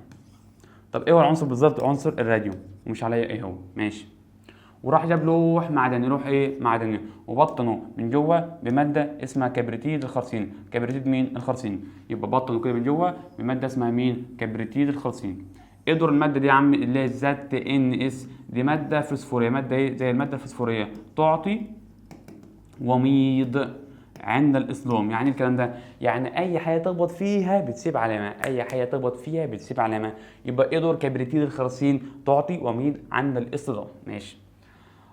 A: طب ايه هو العنصر بالظبط؟ عنصر الراديوم، ومش عليا ايه هو. ماشي. وراح جاب لوح معدني، لوح ايه؟ معدني، وبطنه من جوه بماده اسمها كبريتيد الخرسين. كبريتيد مين؟ الخرسين. يبقى بطنه كده من جوه بماده اسمها مين؟ كبريتيد الخرسين. ايه دور الماده دي يا عم؟ اللي هي ذات ان اس، دي ماده فسفوريه. ماده ايه؟ زي الماده الفسفوريه، تعطي وميض عند الاصدام. يعني الكلام ده يعني اي حاجه تخبط فيها بتسيب علامه، اي حاجه تخبط فيها بتسيب علامه. يبقى ايه دور كبريتيد الخرسين؟ تعطي وميض عند الاصطدام. ماشي.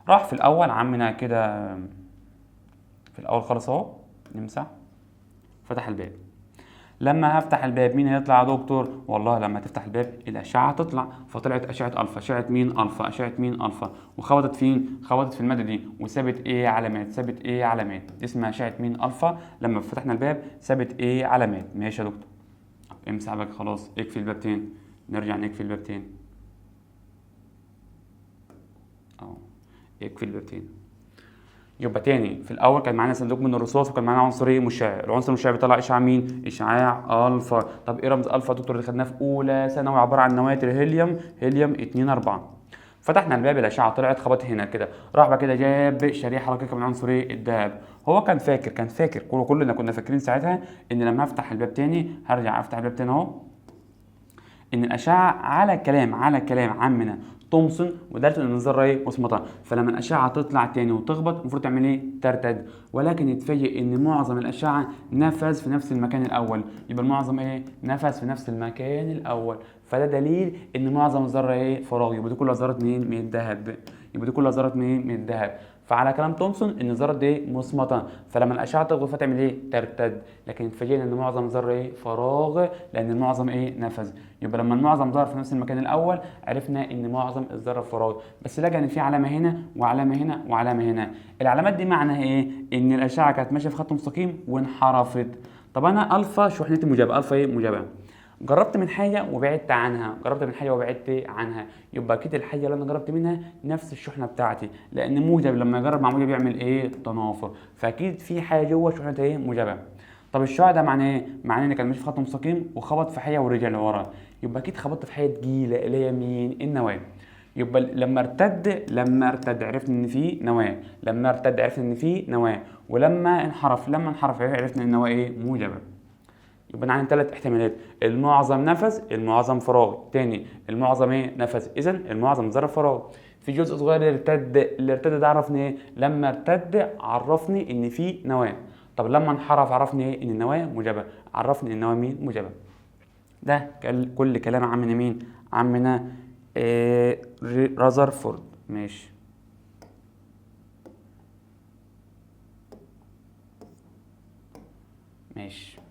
A: راح في الاول عمنا كده في الاول خالص اهو نمسح، فتح الباب. لما هفتح الباب مين هيطلع يا دكتور؟ والله لما تفتح الباب الاشعه تطلع، فطلعت اشعه الفا. اشعه مين؟ الفا. اشعه مين؟ الفا. وخبطت فين؟ خبطت في الماده دي وسابت ايه؟ علامات. سابت ايه؟ علامات. دي اسمها اشعه مين؟ الفا. لما فتحنا الباب سابت ايه؟ علامات. ماشي يا دكتور. امسح بقى خلاص، اقفل الباب تاني. نرجع نقفل الباب تاني اهو، اقفل الباب تاني. يبقى تاني في الاول كان معانا صندوق من الرصاص وكان معانا عنصر ايه؟ مشع. العنصر المشع بيطلع اشعاع مين؟ اشعاع الفا. طب ايه رمز الفا يا دكتور اللي خدناه في اولى ثانوي؟ عباره عن نواه الهيليوم، هيليوم 2 4. فتحنا الباب الاشعه طلعت، خبط هنا كده. راح بقى كده جاب شريحه رقيقه من عنصر ايه؟ الذهب. هو كان فاكر كلنا كنا فاكرين ساعتها ان لما افتح الباب تاني، هرجع افتح الباب تاني اهو، ان الاشعه على كلام عمنا تومسون ودالتون ان الذره ايه؟ مصمته. فلما الاشعه تطلع تاني وتخبط المفروض تعمل ايه؟ ترتد. ولكن يتفاجئ ان معظم الاشعه نفذ في نفس المكان الاول. يبقى المعظم ايه؟ نفذ في نفس المكان الاول. فده دليل ان معظم الذره ايه؟ فراغ. يبقى دي كلها ذرات مين؟ من الذهب. يبقى دي كلها ذرات من الذهب. فعلى كلام تومسون ان الذرات دي مصمته، فلما الاشعه تخبط تعمل ايه؟ ترتد. لكن اتفاجئنا ان معظم ذره ايه؟ فراغ، لان المعظم ايه؟ نفذ. يبقى لما المعظم ظهر في نفس المكان الاول عرفنا ان معظم الذره فراغ. بس لقى ان في علامه هنا وعلامه هنا وعلامه هنا. العلامات دي معناها ايه؟ ان الاشعه كانت ماشيه في خط مستقيم وانحرفت. طب انا الفا شحنتي موجبه، الفا ايه؟ موجبه. جربت من حاجه وبعدت عنها، جربت من حاجه وبعدت عنها، يبقى اكيد الحاجه اللي انا جربت منها نفس الشحنه بتاعتي، لان موجب لما يجرب مع موجب يعمل ايه؟ تنافر. فاكيد في حاجه جوه شحنتها ايه؟ موجبه. طب الشعاع ده معناه ايه؟ معناه ان كان ماشي في خط مستقيم وخبط في حاجه ورجع لورا، يبقى اكيد خبطت في حاجه تقيله اللي هي مين؟ النواه. يبقى لما ارتد عرفنا ان في نواه، لما ارتد عرفنا ان في نواه، ولما انحرف عرفنا ان النواه ايه؟ موجبه. يبقى عندنا 3 احتمالات: المعظم نفذ، المعظم فراغ. تاني المعظم ايه؟ نفذ، اذا المعظم ذره فراغ. في جزء صغير ارتد، اللي ارتد ده عرفني ايه؟ لما ارتد عرفني ان في نواه. طب لما انحرف عرفني ايه؟ ان النواه موجبه، عرفني ان النواه مين؟ موجبه. ده كل كلام عمنا مين؟ عمنا رذرفورد. ماشي. ماشي.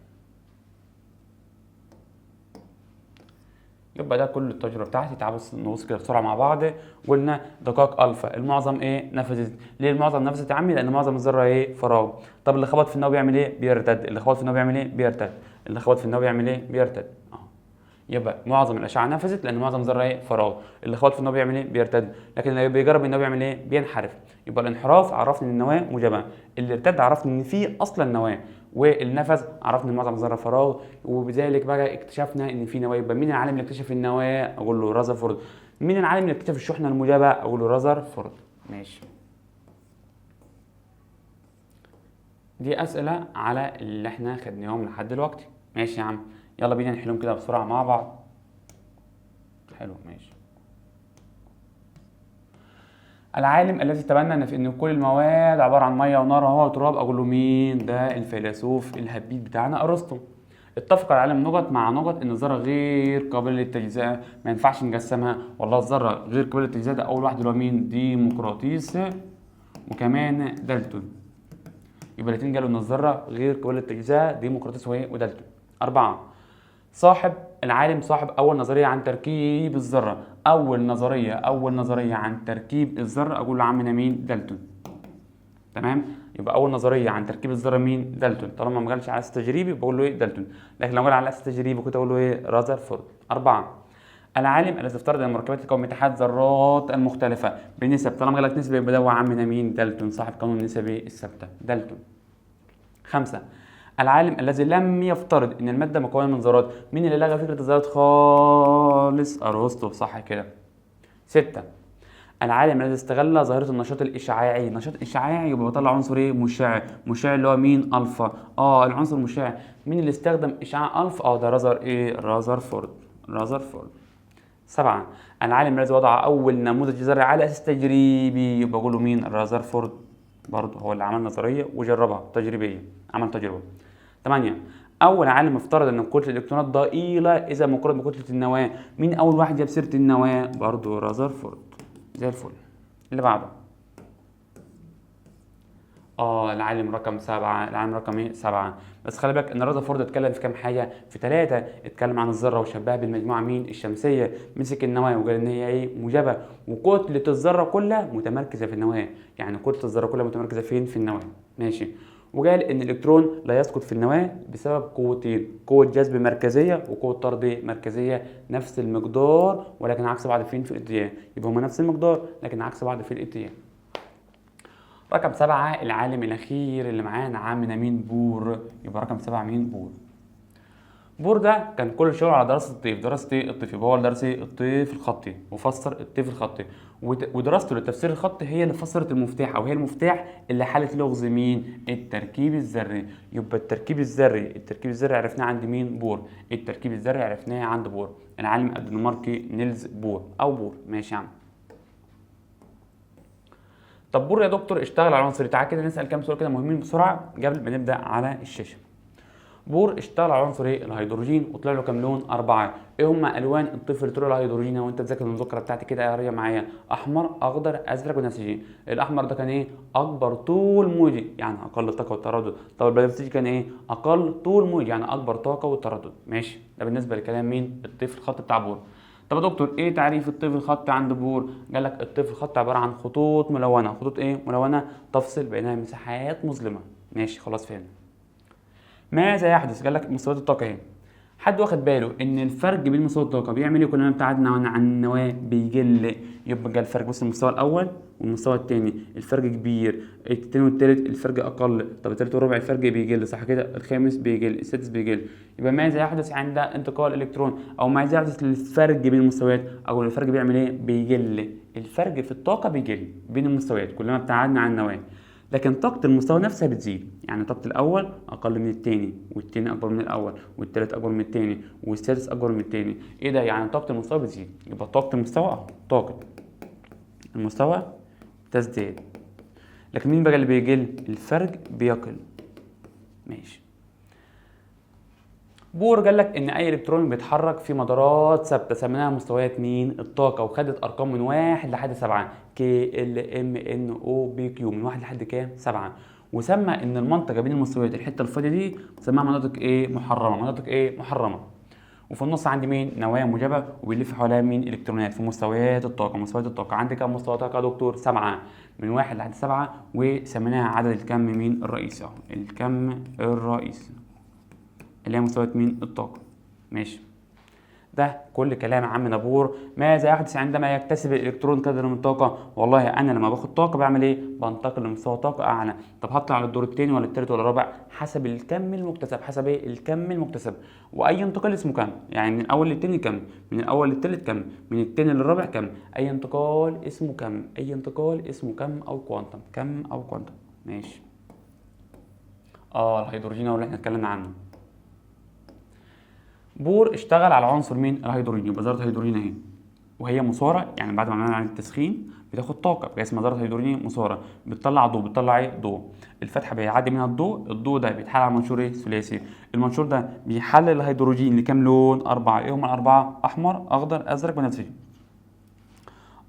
A: يبقى ده كل التجربه بتاعتي. تعالوا بس نبص كده بسرعه مع بعض. قلنا دقائق الفا المعظم ايه؟ نفذت. ليه المعظم نفذت يا عمي؟ لان معظم الذره ايه؟ فراغ. طب اللي خبط في النواه بيعمل ايه؟ بيرتد. اللي خبط في النواه بيعمل ايه؟ بيرتد. اللي خبط في النواه بيعمل ايه؟ بيرتد. يبقى معظم الاشعه نفذت لان معظم الذره ايه؟ فراغ. اللي خبط في النواه بيعمل ايه؟ بيرتد. لكن اللي بيجرب النواه بيعمل ايه؟ بينحرف. يبقى الانحراف عرفني ان النواه موجبه، اللي ارتد عرفني ان في اصلا نواه، والنفذ عرفني ان معظم الذره فراغ. وبذلك بقى اكتشفنا ان في نواه. يبقى مين العالم اللي اكتشف النواه؟ اقول له رذرفورد. مين العالم اللي اكتشف الشحنه الموجبه؟ اقول له رذرفورد. ماشي. دي اسئله على اللي احنا خدناهم لحد دلوقتي. ماشي يا عم، يلا بينا نحلهم كده بسرعه مع بعض. حلو. ماشي. العالم الذي تبنى ان كل المواد عباره عن ميه ونار وهواء وتراب، اقول له مين؟ ده الفيلسوف الهبيد بتاعنا ارسطو. اتفق العالم نقط مع نقط ان الذره غير قابله للتجزئه، ما ينفعش نقسمها. والله الذره غير قابله للتجزئه ده اول واحد اللي هو مين؟ ديمقراطيس وكمان دالتون. يبقى الاثنين قالوا ان الذره غير قابله للتجزئه، ديمقراطيس ودالتون. 4. العالم صاحب اول نظريه عن تركيب الذره. اول نظريه عن تركيب الذره اقول له عمنا مين؟ دالتون. تمام. يبقى اول نظريه عن تركيب الذره مين؟ دالتون. طالما ما قالش على اساس تجريبي بقول له ايه؟ دالتون. لكن لو قال على اساس تجريبي كنت اقول له ايه؟ رذرفورد. 4. العالم الذي افترض ان المركبات تكون من اتحاد ذرات المختلفه بنسب. طالما قال لك نسبه يبقى ده عمنا مين؟ دالتون، صاحب قانون النسبي الثابته، دالتون. 5. العالم الذي لم يفترض ان الماده مكونه من ذرات. مين اللي لغى فكره الذرات خالص؟ ارسطو، صح كده. 6. العالم الذي استغل ظاهره النشاط الاشعاعي. نشاط اشعاعي يبقى بطلع عنصر ايه؟ مشع. مشع اللي هو مين؟ الفا. العنصر المشع. مين اللي استخدم اشعاع الفا؟ ده رذرفورد. 7. العالم الذي وضع اول نموذج ذري على اساس تجريبي، يبقى بقول له مين؟ رذرفورد. برضه هو اللي عمل نظريه وجربها تجريبيه، عمل تجربه. 8. اول عالم افترض ان كتله الالكترونات ضئيله اذا مقارنه بكتله النواه. مين اول واحد جاب سيره النواه؟ برضه رذرفورد. زي الفل. اللي بعده العالم رقم 7. العالم رقم ايه؟ 7. بس خلي بالك ان رذرفورد اتكلم في كام حاجه؟ في 3. اتكلم عن الذره وشبهها بالمجموعه مين؟ الشمسيه. مسك النواه وقال ان هي ايه؟ موجبه، وكتله الذره كلها متمركزه في النواه. يعني كتله الذره كلها متمركزه فين؟ في النواه. ماشي. وقال ان الالكترون لا يسقط في النواه بسبب قوتين: قوه جذب مركزيه وقوه طرد مركزيه، نفس المقدار ولكن عكس بعض فين؟ في الاتجاه. يبقى هما نفس المقدار لكن عكس بعض في الاتجاه. رقم 7. العالم الاخير اللي معانا عمنا مين؟ بور. يبقى رقم 7 مين؟ بور. بور ده كان كل شغله على دراسه الطيف. دراسه ايه؟ الطيف. يبقى هو اللي درس الطيف الخطي وفسر الطيف الخطي، ودراسته للتفسير الخطي هي اللي فسرت المفتاح، او هي المفتاح اللي حلت لغز مين؟ التركيب الذري. يبقى التركيب الذري عرفناه عند مين؟ بور. التركيب الذري عرفناه عند بور، العالم الدنماركي نيلز بور او بور. ماشي يا عم. طب بور يا دكتور اشتغل على عنصر. تعالى كده نسال كام سؤال كده مهمين بسرعه قبل ما نبدا على الشاشه. بور اشتغل على عنصر ايه؟ الهيدروجين، وطلع له كام لون؟ 4. ايه هم الوان الطفل اللي طلع الهيدروجين وانت تذاكر المذكره بتاعتي كده قاريه معايا؟ احمر، اخضر، ازرق، بنفسجي. الاحمر ده كان ايه؟ اكبر طول موجي يعني اقل طاقه والتردد. طب البنفسجي كان ايه؟ اقل طول موجي يعني اكبر طاقه والتردد. ماشي، ده بالنسبه لكلام مين؟ الطفل الخط بتاع بور. طب يا دكتور ايه تعريف الطفل الخط عند بور؟ قال لك الطفل الخط عباره عن خطوط ملونه. خطوط ايه؟ ملونه تفصل بينها مساحات مظلمه. ماشي خلاص فهمنا. ماذا يحدث؟ قال لك مستويات الطاقه اهي. حد واخد باله ان الفرق بين مستوى الطاقه بيعمل ايه كل ما ابتعدنا عن النواه؟ بيقل. يبقى الفرق بين المستوى الاول والمستوى الثاني الفرق كبير، الثاني والثالث الفرق اقل، طب الثالث والرابع الفرق بيقل، صح كده؟ الخامس بيقل، السادس بيقل. يبقى ماذا يحدث عند انتقال الالكترون؟ او ماذا يحدث للفرق بين المستويات؟ او الفرق بيعمل ايه؟ بيقل. الفرق في الطاقه بيقل بين المستويات كل ما ابتعدنا عن النواه، لكن طاقة المستوى نفسها بتزيد. يعني طاقة الأول أقل من التاني، والتاني أكبر من الأول، والتالت أكبر من التاني، والسادس أكبر من التاني. إيه ده؟ يعني طاقة المستوى بتزيد. يبقى طاقة المستوى أهو، طاقة المستوى تزداد. لكن مين بقى اللي بيقل؟ الفرق بيقل. ماشي. بور قال لك ان اي الكترون بيتحرك في مدارات ثابته سميناها مستويات مين؟ الطاقه، وخدت ارقام من 1 لحد 7، كي ال ام ان او بي كيو، من 1 لحد كام؟ 7. وسمى ان المنطقه بين المستويات الحته الفاضيه دي سماها مناطق ايه؟ محرمه. مناطق ايه؟ محرمه. وفي النص عندي مين؟ نواه موجبه وبيلف حواليها مين؟ الكترونات في مستويات الطاقه. مستويات الطاقه عندي كام مستوى طاقه يا دكتور؟ 7، من 1 لحد 7، وسميناها عدد الكم مين؟ الرئيسي اهو، الكم الرئيسي اللي هي مستويات مين؟ الطاقة. ماشي. ده كل كلام عم نابور. ماذا يحدث عندما يكتسب الالكترون قدر من الطاقة؟ والله انا لما باخد طاقة بعمل ايه؟ بنتقل لمستوى طاقة اعلى. طب هطلع على الدور الثاني ولا الثالث ولا الرابع؟ حسب الكم المكتسب. حسب ايه؟ الكم المكتسب. واي انتقال اسمه كم، يعني من الاول للثاني كم، من الاول للثالث كم، من الثاني للرابع كم. اي انتقال اسمه كم، اي انتقال اسمه كم او كوانتم، كم او كوانتم. ماشي. الهيدروجين هو اللي احنا اتكلمنا عنه. بور اشتغل على عنصر مين؟ الهيدروجين. يبقى ذره هيدروجين اهي، وهي مثاره، يعني بعد ما عملنا عمليه التسخين بتاخد طاقه، يبقى اسمها ذره هيدروجين مثاره. بتطلع ضوء. بتطلع ايه؟ ضوء. الفتحه بيعدي منها الضوء. الضوء ده بيتحلل على منشور ايه؟ ثلاثي. المنشور ده بيحلل الهيدروجين لكام لون؟ 4. ايه هم الاربعه؟ احمر، اخضر، ازرق، بنفسجي.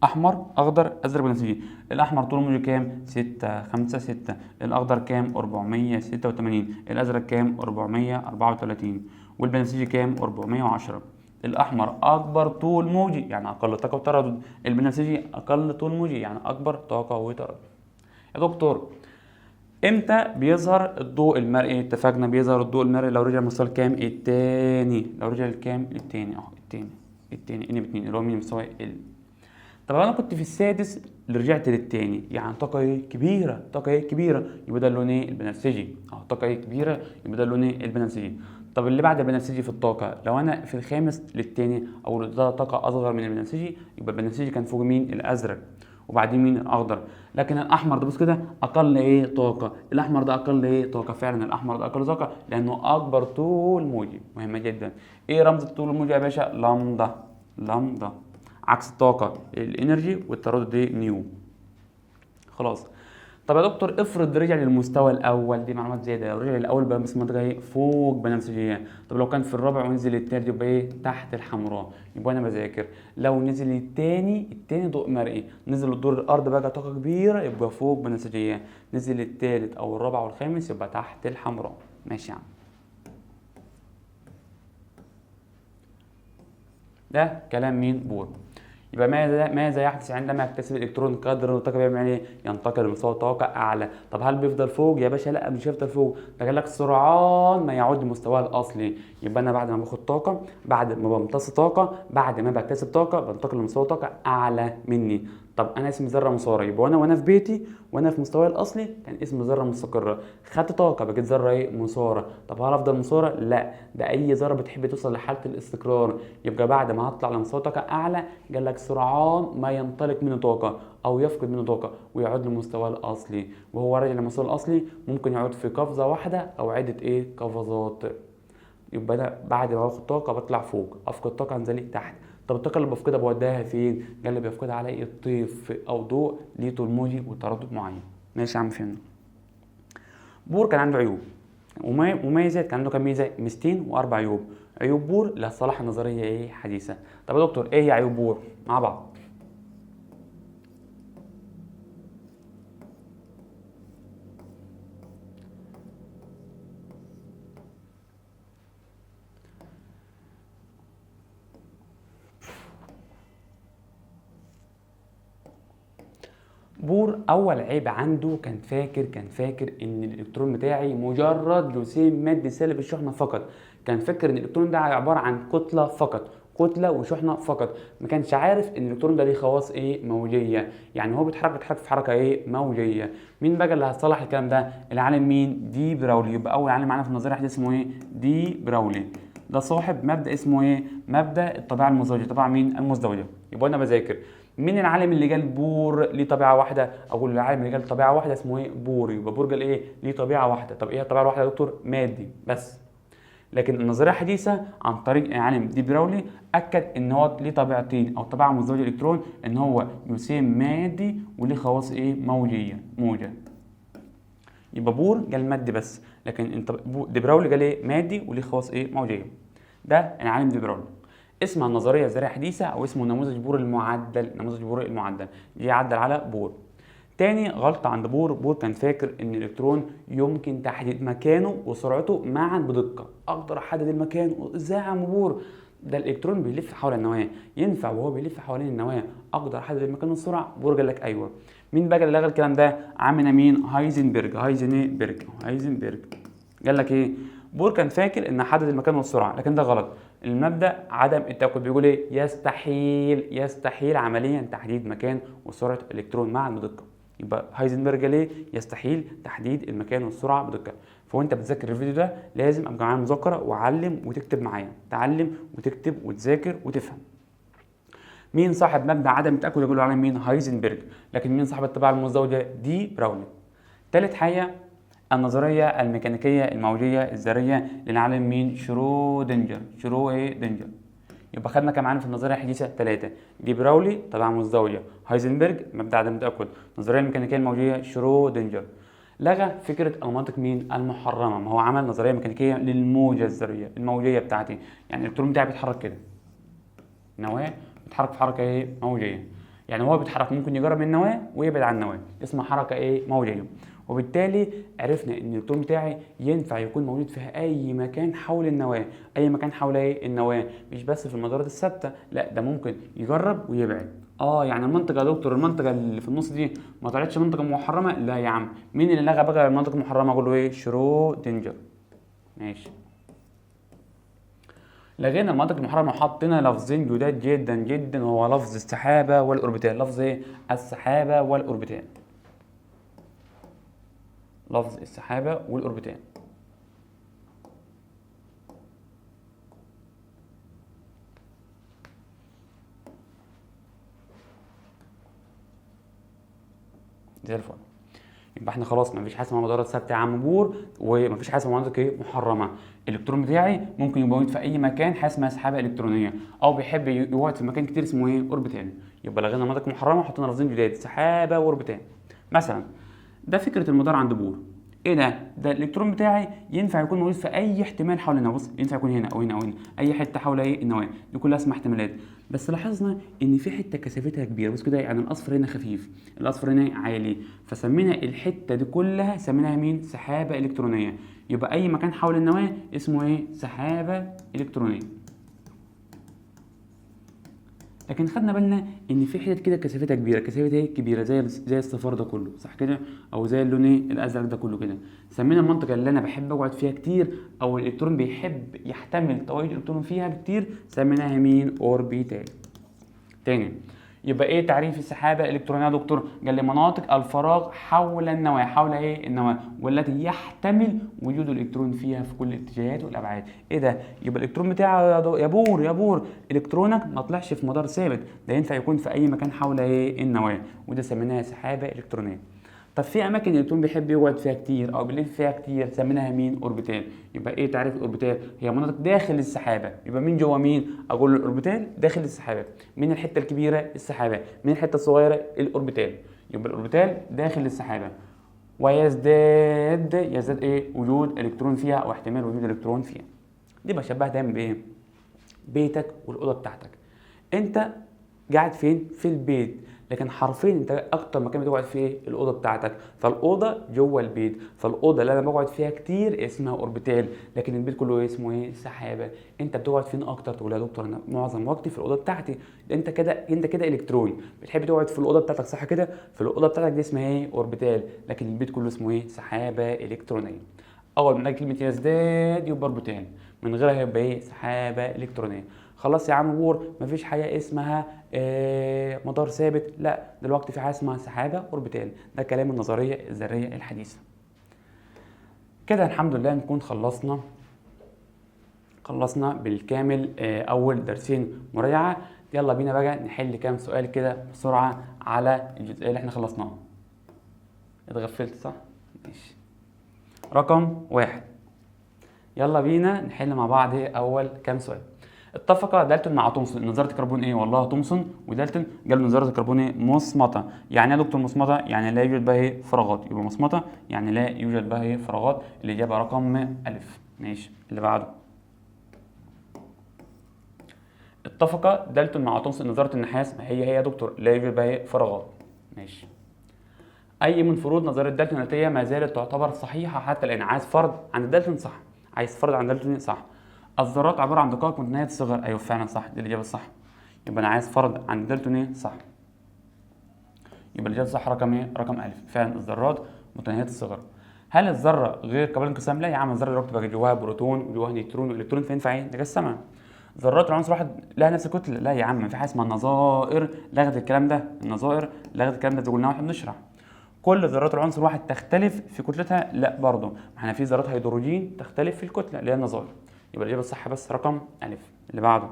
A: احمر، اخضر، ازرق، بنفسجي. الاحمر طوله موجي كام؟ 6 5 6. الاخضر كام؟ 486. الازرق كام؟ 434. والبنفسجي كام؟ 410. الاحمر اكبر طول موجي يعني اقل طاقه وتردد، البنفسجي اقل طول موجي يعني اكبر طاقه وتردد. يا دكتور امتى بيظهر الضوء المرئي؟ اتفقنا بيظهر الضوء المرئي لو رجع المستوى الكام؟ التاني. لو رجع الكام؟ التاني اهو، التاني ان ب2 اللي هو مين؟ المستوى طب انا كنت في السادس اللي رجعت للتاني، يعني طاقه ايه؟ كبيره. طاقه ايه؟ كبيره، يبقى ده اللون ايه؟ البنفسجي. طاقه ايه؟ كبيره، يبقى ده اللون ايه؟ البنفسجي. طب اللي بعد البنفسجي في الطاقه، لو انا في الخامس للتاني او ده طاقه اصغر من البنفسجي، يبقى البنفسجي كان فوق مين؟ الازرق، وبعدين مين؟ الاخضر. لكن الاحمر ده بص كده اقل ايه؟ طاقه. الاحمر ده اقل ايه؟ طاقه. فعلا الاحمر ده اقل طاقه لانه اكبر طول موجي. مهمه جدا. ايه رمز الطول الموجي يا باشا؟ لامدا. لامدا. عكس الطاقة الانرجي والتردد دي نيو. خلاص. طب يا دكتور افرض رجع للمستوى الاول، دي معلومات زياده. لو رجع للاول بقى بس منطقه ايه؟ فوق بنفسجيه. طب لو كان في الرابع ونزل للتالت يبقى ايه؟ تحت الحمراء. يبقى انا بذاكر لو نزل للتاني، التاني ضوء مرئي، نزل للدور الارض بقى طاقه كبيره يبقى فوق بنفسجيه، نزل للتالت او الرابع والخامس يبقى تحت الحمراء. ماشي يا عم. ده كلام مين؟ بور. يبقى ماذا يحدث عندما يكتسب الالكترون قدر من الطاقه؟ بيعمل ايه؟ ينتقل لمستوى طاقه اعلى. طب هل بيفضل فوق يا باشا؟ لا مش هيفضل فوق، ده قال لك سرعان ما يعود لمستواه الاصلي. يبقى انا بعد ما باخد طاقه، بعد ما بمتص طاقه، بعد ما بكتسب طاقه، بنتقل لمستوى طاقه اعلى مني. طب انا اسمي ذره مساره، يبقى وانا في بيتي وانا في مستواي الاصلي كان اسمي ذره مستقره. خدت طاقه بقيت ذره ايه؟ مساره. طب هل افضل مساره؟ لا، ده اي ذره بتحب توصل لحاله الاستقرار. يبقى بعد ما هطلع لمستوى طاقه اعلى قال لك سرعان ما ينطلق منه طاقه او يفقد منه طاقه ويعود لمستواه الاصلي. وهو راجع لمستواه الاصلي ممكن يعود في قفزه واحده او عده ايه؟ قفزات. يبقى انا بعد ما باخد طاقه بطلع فوق، افقد طاقه انزل تحت. طب الطاقه اللي بفقدها بوديها فين؟ قال لي بيفقدها على الطيف او ضوء ليه طول موجي وتردد معين. ماشي يا عم فهمنا. بور كان عنده عيوب. مميزات، كان عنده كام ميزه؟ ميزتين واربع عيوب. عيوب بور للصلاح النظريه ايه؟ حديثه. طب يا دكتور ايه هي عيوب بور؟ مع بعض. بور اول عيب عنده كان فاكر ان الالكترون بتاعي مجرد جسيم مادي سالب الشحنه فقط. كان فاكر ان الالكترون ده عباره عن كتله فقط، كتله وشحنه فقط. ما كانش عارف ان الالكترون ده ليه خواص ايه؟ موجيه. يعني هو بيتحرك في حركه ايه؟ موجيه. مين بقى اللي هيصلح الكلام ده؟ العالم مين؟ دي براولي. يبقى اول عالم معانا في النظريه الحديثه اسمه ايه؟ دي براولي. ده صاحب مبدا اسمه ايه؟ مبدا الطبيعه المزدوجه. طبعا مين؟ المزدوجه. يبقى انا بذاكر مين العالم اللي قال بور ليه طبيعه واحده؟ اقول العالم اللي قال طبيعه واحده اسمه ايه؟ بوري. يبقى بور قال ايه؟ ليه طبيعه واحده. طب ايه الطبيعه الواحده يا دكتور؟ مادي بس. لكن النظريه الحديثه عن طريق عالم دي براولي اكد ان هو ليه طبيعتين او طبيعه مزدوجه الالكترون، ان هو جسيم مادي وليه خواص ايه؟ موجه. يبقى بور قال مادي بس، لكن انت دي براولي قال ايه؟ مادي وليه خواص ايه؟ موجيه. ده العالم دي براولي. اسمها النظريه الذريه الحديثه او اسمه نموذج بور المعدل. نموذج بور المعدل يعدل على بور. تاني غلطة عند بور كان فاكر ان الالكترون يمكن تحديد مكانه وسرعته معا بدقة. اقدر احدد المكان؟ ازاي يا عم بور؟ ده الالكترون بيلف حول النواة، ينفع وهو بيلف حوالين النواة اقدر احدد المكان والسرعة؟ بور قال لك ايوه. مين بقى اللي لغى الكلام ده؟ عمنا مين؟ هايزنبرج قال لك ايه؟ بور كان فاكر ان احدد المكان والسرعه، لكن ده غلط. المبدا عدم التاكد بيقول ايه؟ يستحيل عمليا تحديد مكان وسرعه الالكترون معا بدقه. يبقى هايزنبرج ليه؟ يستحيل تحديد المكان والسرعه بدقه. فوانت بتذاكر الفيديو ده لازم ابقى معايا مذاكره وعلم وتكتب معايا، تعلم وتكتب وتذاكر وتفهم. مين صاحب مبدا عدم التاكد؟ يقولوا على مين؟ هايزنبرج. لكن مين صاحب الطبيعه المزدوجه؟ دي براولي. ثالث حاجه النظرية الميكانيكية الموجية الذرية للعالم مين؟ شرودنجر. يبقى خدنا كام عالم في النظرية الحديثة؟ 3. دي براولي طبيعة مزدوجة، هايزنبرج مبدأ عدم التأكد، النظرية الميكانيكية الموجية شرودنجر. لغى فكرة المناطق مين؟ المحرمة. ما هو عمل نظرية ميكانيكية للموجة الذرية الموجية بتاعتي. يعني الإلكترون بتاعي بيتحرك كده، نواة بيتحرك في حركة ايه؟ موجية. يعني هو بيتحرك ممكن يقرب من النواة ويبعد عن النواة، اسمها حركة ايه؟ موجية. وبالتالي عرفنا ان الالكترون بتاعي ينفع يكون موجود في اي مكان حول النواه. اي مكان حول ايه؟ النواه. مش بس في المدارات الثابته، لا ده ممكن يجرب ويبعد. يعني المنطقه يا دكتور، المنطقه اللي في النص دي ما طلعتش منطقه محرمه؟ لا يا عم. مين اللي لغى بقى المنطقه المحرمه؟ اقول له ايه؟ شرودنجر. ماشي. لغينا المناطق المحرمه وحطينا لفظين جداد جدا جدا، وهو لفظ السحابه والاوربيتال. لفظ ايه؟ السحابه والاوربيتال. لفظ السحابة والأوربيتال. زي الفل. يبقى احنا خلاص مفيش حاجه اسمها مدارات ثابته يا عم بور، ومفيش حاجه اسمها مناطق ايه؟ محرمه. الالكترون بتاعي ممكن يبقى موجود في اي مكان، حاجه اسمها سحابه الكترونيه، او بيحب يقعد في مكان كتير اسمه ايه؟ اوربيتال. يبقى لغينا مناطق محرمه وحطينا لفظين جداد، سحابه واوربيتال. مثلا ده فكره المدار عند بور. ايه ده الالكترون بتاعي ينفع يكون موجود في اي احتمال حول النواه. بص، ينفع يكون هنا او هنا او هنا، اي حته حول ايه؟ النواه. دي كلها اسمها احتمالات. بس لاحظنا ان في حته كثافتها كبيره. بص كده، يعني الاصفر هنا خفيف، الاصفر هنا عالي، فسمينا الحته دي كلها سميناها مين؟ سحابه الكترونيه. يبقى اي مكان حول النواه اسمه ايه؟ سحابه الكترونيه. لكن خدنا بالنا ان في حتت كده كثافتها كبيره. كثافتها ايه؟ كبيره، زي الصفار ده كله، صح كده؟ او زي اللون ايه؟ الازرق ده كله كده. سمينا المنطقه اللي انا بحب اقعد فيها كتير، او الالكترون بيحب يحتمل تواجد الالكترون فيها كتير، سميناها مين؟ اوربيتال. تاني، يبقى ايه تعريف السحابه الالكترونيه يا دكتور؟ قال لي مناطق الفراغ حول النواه. حول ايه؟ النواه، والتي يحتمل وجود الالكترون فيها في كل الاتجاهات والابعاد. ايه ده؟ يبقى الالكترون بتاعه يا بور الكترونك ما طلعش في مدار ثابت، ده ينفع يكون في اي مكان حول ايه؟ النواه، وده سميناها سحابه الكترونيه. طب في اماكن الالكترون بيحب يقعد فيها كتير او بيلف فيها كتير، سميناها مين؟ اوربيتال. يبقى ايه تعريف الاوربيتال؟ هي مناطق داخل السحابه. يبقى مين جوه مين؟ اقول الاوربيتال داخل السحابه. مين الحته الكبيره؟ السحابه. مين الحته الصغيره؟ الاوربيتال. يبقى الاوربيتال داخل السحابه. ويزداد ايه؟ وجود الكترون فيها او احتمال وجود الكترون فيها. دي بشبهها دايما بايه؟ بيتك والاوضه بتاعتك. انت قاعد فين؟ في البيت، لكن حرفيا انت اكتر مكان بتقعد فيه الاوضه بتاعتك، فالاوضه جوه البيت، فالاوضه اللي انا بقعد فيها كتير اسمها اوربيتال، لكن البيت كله اسمه ايه؟ سحابه. انت بتقعد فين اكتر؟ تقول يا دكتور انا معظم وقتي في الاوضه بتاعتي. انت كده الكتروني، بتحب تقعد في الاوضه بتاعتك، صح كده؟ في الاوضه بتاعتك دي اسمها ايه؟ اوربيتال، لكن البيت كله اسمه ايه؟ سحابه الكترونيه. اول ما نلاقي كلمه يزداد يبقى اوربيتال، من غيرها هيبقى ايه؟ سحابه الكترونيه. خلاص يا عم بور، مفيش حاجه اسمها مدار ثابت، لا دلوقتي في حاجه اسمها سحابه اوربيتال. ده كلام النظريه الذريه الحديثه. كده الحمد لله نكون خلصنا بالكامل اول درسين مراجعه. يلا بينا بقى نحل كام سؤال كده بسرعه على الجزئيه اللي احنا خلصناها. اتغفلت صح؟ ماشي. رقم 1، يلا بينا نحل مع بعض اول كام سؤال. اتفق دالتون مع تومسون ان ذره الكربون ايه؟ والله تومسون ودالتون قالوا ان ذره الكربون ايه؟ مصمته. يعني ايه يا دكتور مصمته؟ يعني لا يوجد بها ايه؟ فراغات. يبقى مصمته يعني لا يوجد بها ايه؟ فراغات. الاجابه رقم الف. ماشي، اللي بعده. اتفق دالتون مع تومسون ان ذره النحاس هي يا دكتور لا يوجد بها ايه؟ فراغات. ماشي. اي من فروض نظريه دالتون الاتيه ما زالت تعتبر صحيحه حتى الان؟ عايز فرض عند دالتون؟ صح. عايز فرض عند دالتون؟ صح. الذرات عباره عن دقائق متناهيه الصغر. ايوه فعلا صح، دي الاجابه الصح. يبقى انا عايز فرض عند دالتون ايه؟ صح. يبقى الاجابه الصح رقم ايه؟ رقم الف. فعلا الذرات متناهيه الصغر. هل الذره غير قابله للانقسام؟ لا يا عم، الذره دلوقتي بقى جواها بروتون وجواها نيوترون والكترون، فينفع ايه؟ نجسمها. ذرات العنصر واحد لها نفس الكتله؟ لا يا عم، في حاجه اسمها النظائر لغت الكلام ده. النظائر لغت الكلام ده، قلناه واحنا بنشرح. كل ذرات العنصر واحد تختلف في كتلتها؟ لا برضه، احنا في ذرات هيدروجين تختلف في الكتله اللي هي النظائر. يبقى الاجابه الصح بس رقم الف. اللي بعده.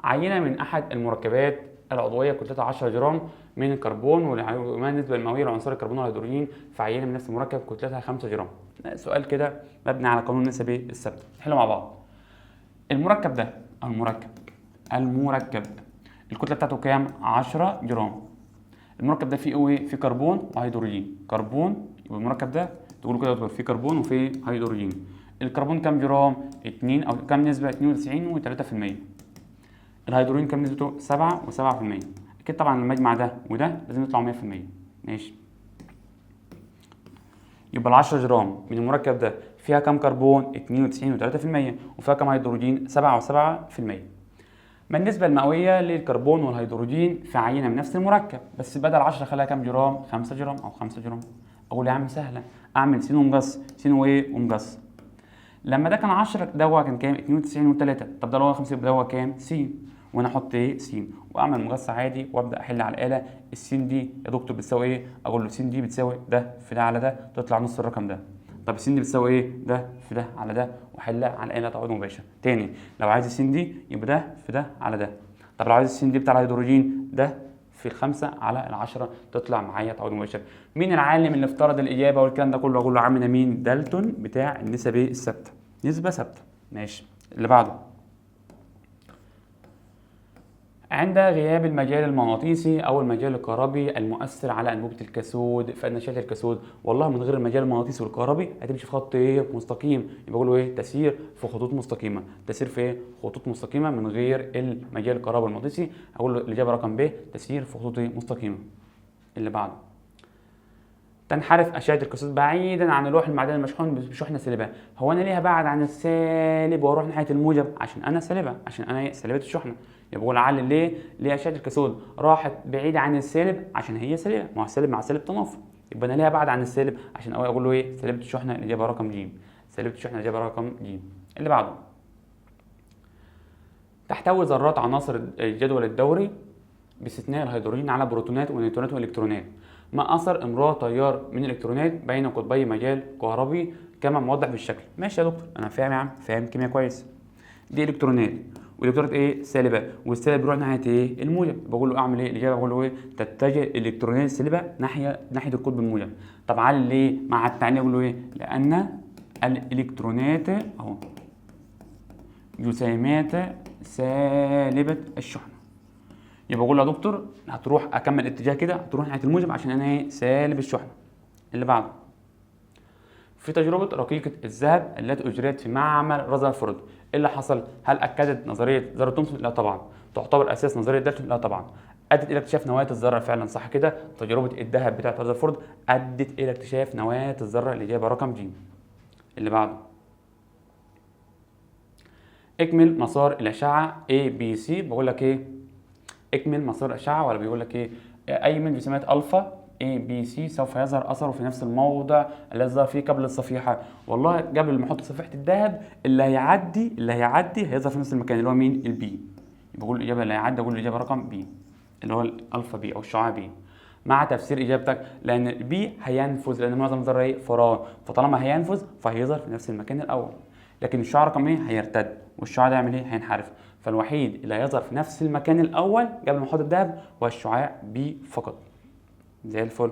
A: عينه من احد المركبات العضويه كتلتها 10 جرام من الكربون، وما النسبه المئويه لعنصر الكربون والهيدروجين في عينه من نفس المركب كتلتها 5 جرام. سؤال كده مبني على قانون النسبي الثابته. نحله مع بعض. المركب ده المركب الكتله بتاعته كام؟ 10 جرام. المركب ده فيه ايه؟ فيه كربون وهيدروجين. كربون، يبقى المركب ده تقولوا كده فيه كربون وفيه هيدروجين. الكربون كام جرام؟ 2 او كام نسبه؟ 92 و3%. الهيدروجين كام نسبته؟ 7 و7%. اكيد طبعا المجمع ده وده لازم يطلعوا 100%. ماشي. يبقى ال 10 جرام من المركب ده فيها كام كربون؟ 92 و3%، وفيها كام هيدروجين؟ 7 و7%. ما النسبة المئوية للكربون والهيدروجين في عينة من نفس المركب؟ بس بدل 10 خليها كام جرام؟ 5 جرام أو 5 جرام. أقول يا عم سهلة، أعمل س ومقص، س وإيه؟ ومقص. لما ده كان 10 ده هو كان كام؟ 92 و3. طب ده اللي هو 5 يبقى ده هو كام؟ س. وأنا أحط إيه؟ س وأعمل مقص عادي وأبدأ أحل على الآلة. الس دي يا دكتور بتساوي إيه؟ أقول له س دي بتساوي ده في ده على ده، تطلع نص الرقم ده. طب الس دي بتساوي ايه؟ ده في ده على ده، واحلها على الآلة تعويض مباشر. تاني، لو عايز الس دي يبقى ده في ده على ده. طب لو عايز الس دي بتاع الهيدروجين، ده في 5 على 10، تطلع معايا تعويض مباشر. مين العالم اللي افترض الإجابة والكلام ده كله؟ أقول له عمنا مين؟ دالتون بتاع النسب الثابتة، نسبة ثابتة. ماشي، اللي بعده. عند غياب المجال المغناطيسي او المجال الكهربي المؤثر على انبوبه الكاثود فان شاشه الكاثود، والله من غير المجال المغناطيسي والكهربي هتمشي في خط ايه؟ مستقيم. يبقى بقول ايه؟ تسير في خطوط مستقيمه. تسير في ايه؟ خطوط مستقيمه من غير المجال الكهربي والمغناطيسي. اقول له الاجابه رقم ب، تسير في خطوط مستقيمه. اللي بعده. تنحرف اشعه الكاثود بعيدا عن اللوح المعدني المشحون بشحنه سالبه. هو انا ليه ابعد عن السالب واروح ناحيه الموجب؟ عشان انا سالبه، عشان انا سالبه الشحنه. يبقى بقول علل ليه اشعه الكاثود راحت بعيده عن السالب؟ عشان هي سالبه، ما هو السالب مع السالب تنافر. يبقى انا ليه ابعد عن السالب؟ عشان اقول له ايه؟ سالبه الشحنه. الاجابه رقم ج. سالبه الشحنه الاجابه رقم ج. اللي بعده. تحتوي ذرات عناصر الجدول الدوري باستثناء الهيدروجين على بروتونات ونيوترونات والكترونات. ما اثر امرار تيار من الالكترونات بين قطبي مجال كهربي كما موضح بالشكل؟ ماشي يا دكتور، انا فاهم يا عم، فاهم كيمياء كويس. دي الكترونات، والالكترونات ايه؟ سالبه، والسالب بيروح ناحيه ايه؟ الموجب. بقول له اعمل ايه؟ الاجابه بقول له ايه؟ تتجه الالكترونات السالبه ناحيه القطب الموجب. طب علل ليه؟ مع التعليق بقول له ايه؟ لان الالكترونات اهو جسيمات سالبه الشحنه. يبقى بقول له يا دكتور هتروح اكمل اتجاه كده، هتروح ناحيه الموجب عشان انا ايه سالب الشحنه. اللي بعده، في تجربه رقيقه الذهب التي اجريت في معمل رذرفورد، ايه اللي حصل؟ هل اكدت نظريه ذره تومسون؟ لا طبعا. تعتبر اساس نظريه دالتون؟ لا طبعا. ادت الى اكتشاف نواه الذره؟ فعلا صح كده. تجربه الذهب بتاعه رذرفورد ادت الى اكتشاف نواه الذره، الاجابه رقم ج. اللي بعده، اكمل مسار الاشعه ABC. بقول لك ايه؟ اكمل مسار الاشعه، ولا بيقول لك ايه؟ اي من جسيمات الفا ABC سوف يظهر اثره في نفس الموضع الذي ظهر فيه قبل الصفيحه. والله قبل ما احط صفيحه الذهب اللي هيعدي هيظهر في نفس المكان اللي هو مين؟ البي. بقول الاجابه اللي هيعدي، اقول الاجابه رقم بي اللي هو الالفا بي او الشعاع بي. مع تفسير اجابتك، لان البي هينفذ، لان معظم الذره ايه؟ فراغ، فطالما هينفذ فهيظهر في نفس المكان الاول. لكن الشعاع رقم ايه؟ هيرتد، والشعاع ده يعمل ايه؟ هينحرف. فالوحيد اللي هيظهر في نفس المكان الاول قبل ما احط الذهب هو الشعاع بي فقط. زي الفل.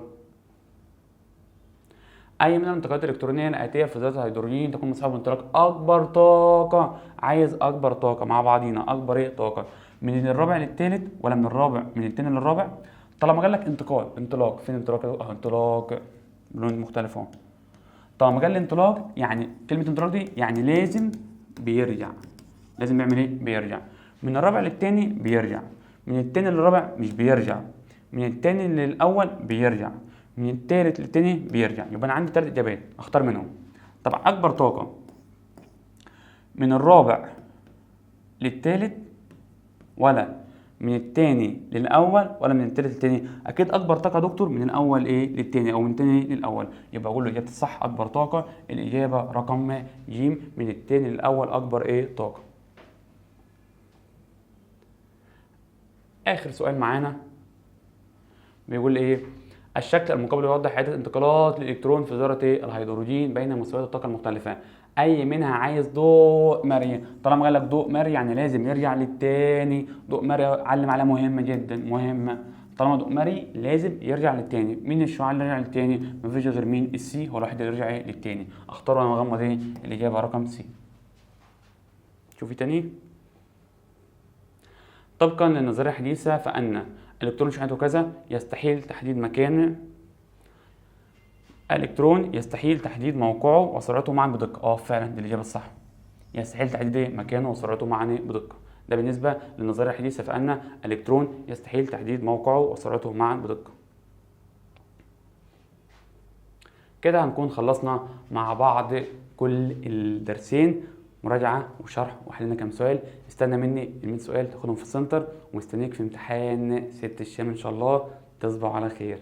A: اي من الانتقالات الالكترونيه الاتيه في ذات الهيدروجين تكون مصاحبه انطلاق اكبر طاقه؟ عايز اكبر طاقه مع بعضينا. اكبر ايه طاقه؟ من الرابع للثالث ولا من الرابع من الثاني للرابع؟ طالما قال لك انطلاق، فين انطلاق اهو؟ انطلاق بلون مختلف اهو. طالما قال لي انطلاق، يعني كلمه انطلاق دي يعني لازم بيرجع. لازم يعمل ايه؟ بيرجع. من الرابع للثاني بيرجع، من الثاني للرابع مش بيرجع، من الثاني للاول بيرجع، من الثالث للثاني بيرجع. يبقى انا عندي 3 اجابات اختار منهم. طبعا اكبر طاقه من الرابع للثالث، ولا من الثاني للاول، ولا من الثالث للثاني؟ اكيد اكبر طاقه يا دكتور من الاول ايه للثاني، او من الثاني للاول. يبقى اقول له اجابه الصح اكبر طاقه، الاجابه رقم ج. من الثاني للاول اكبر ايه طاقه. اخر سؤال معانا بيقول ايه؟ الشكل المقابل يوضح عدة انتقالات للإلكترون في ذرة الهيدروجين بين مستويات الطاقة المختلفة. أي منها عايز ضوء مرئي؟ طالما قال لك ضوء مرئي يعني لازم يرجع للتاني. ضوء مرئي علم عليها مهمة جدا، مهمة. طالما ضوء مرئي لازم يرجع للتاني. مين الشعاع اللي يرجع للتاني؟ مفيش غير مين؟ السي هو الوحيد اللي يرجع للتاني. اختار وانا مغمض ايه؟ الإجابة رقم سي. شوفي تاني. طبقا للنظرية الحديثة فإن الإلكترون شحنته كذا يستحيل تحديد مكان الإلكترون، يستحيل تحديد موقعه وسرعته معا بدقة. فعلا دي الإجابة الصح. يستحيل تحديد مكانه وسرعته معا بدقة. ده بالنسبة للنظرية الحديثة فإن الإلكترون يستحيل تحديد موقعه وسرعته معا بدقة. كده هنكون خلصنا مع بعض كل الدرسين، مراجعة وشرح وحلنا كام سؤال. استنى مني ال100 سؤال تاخدهم في السنتر، ومستنيك في امتحان 6 الشام إن شاء الله. تصبحوا على خير.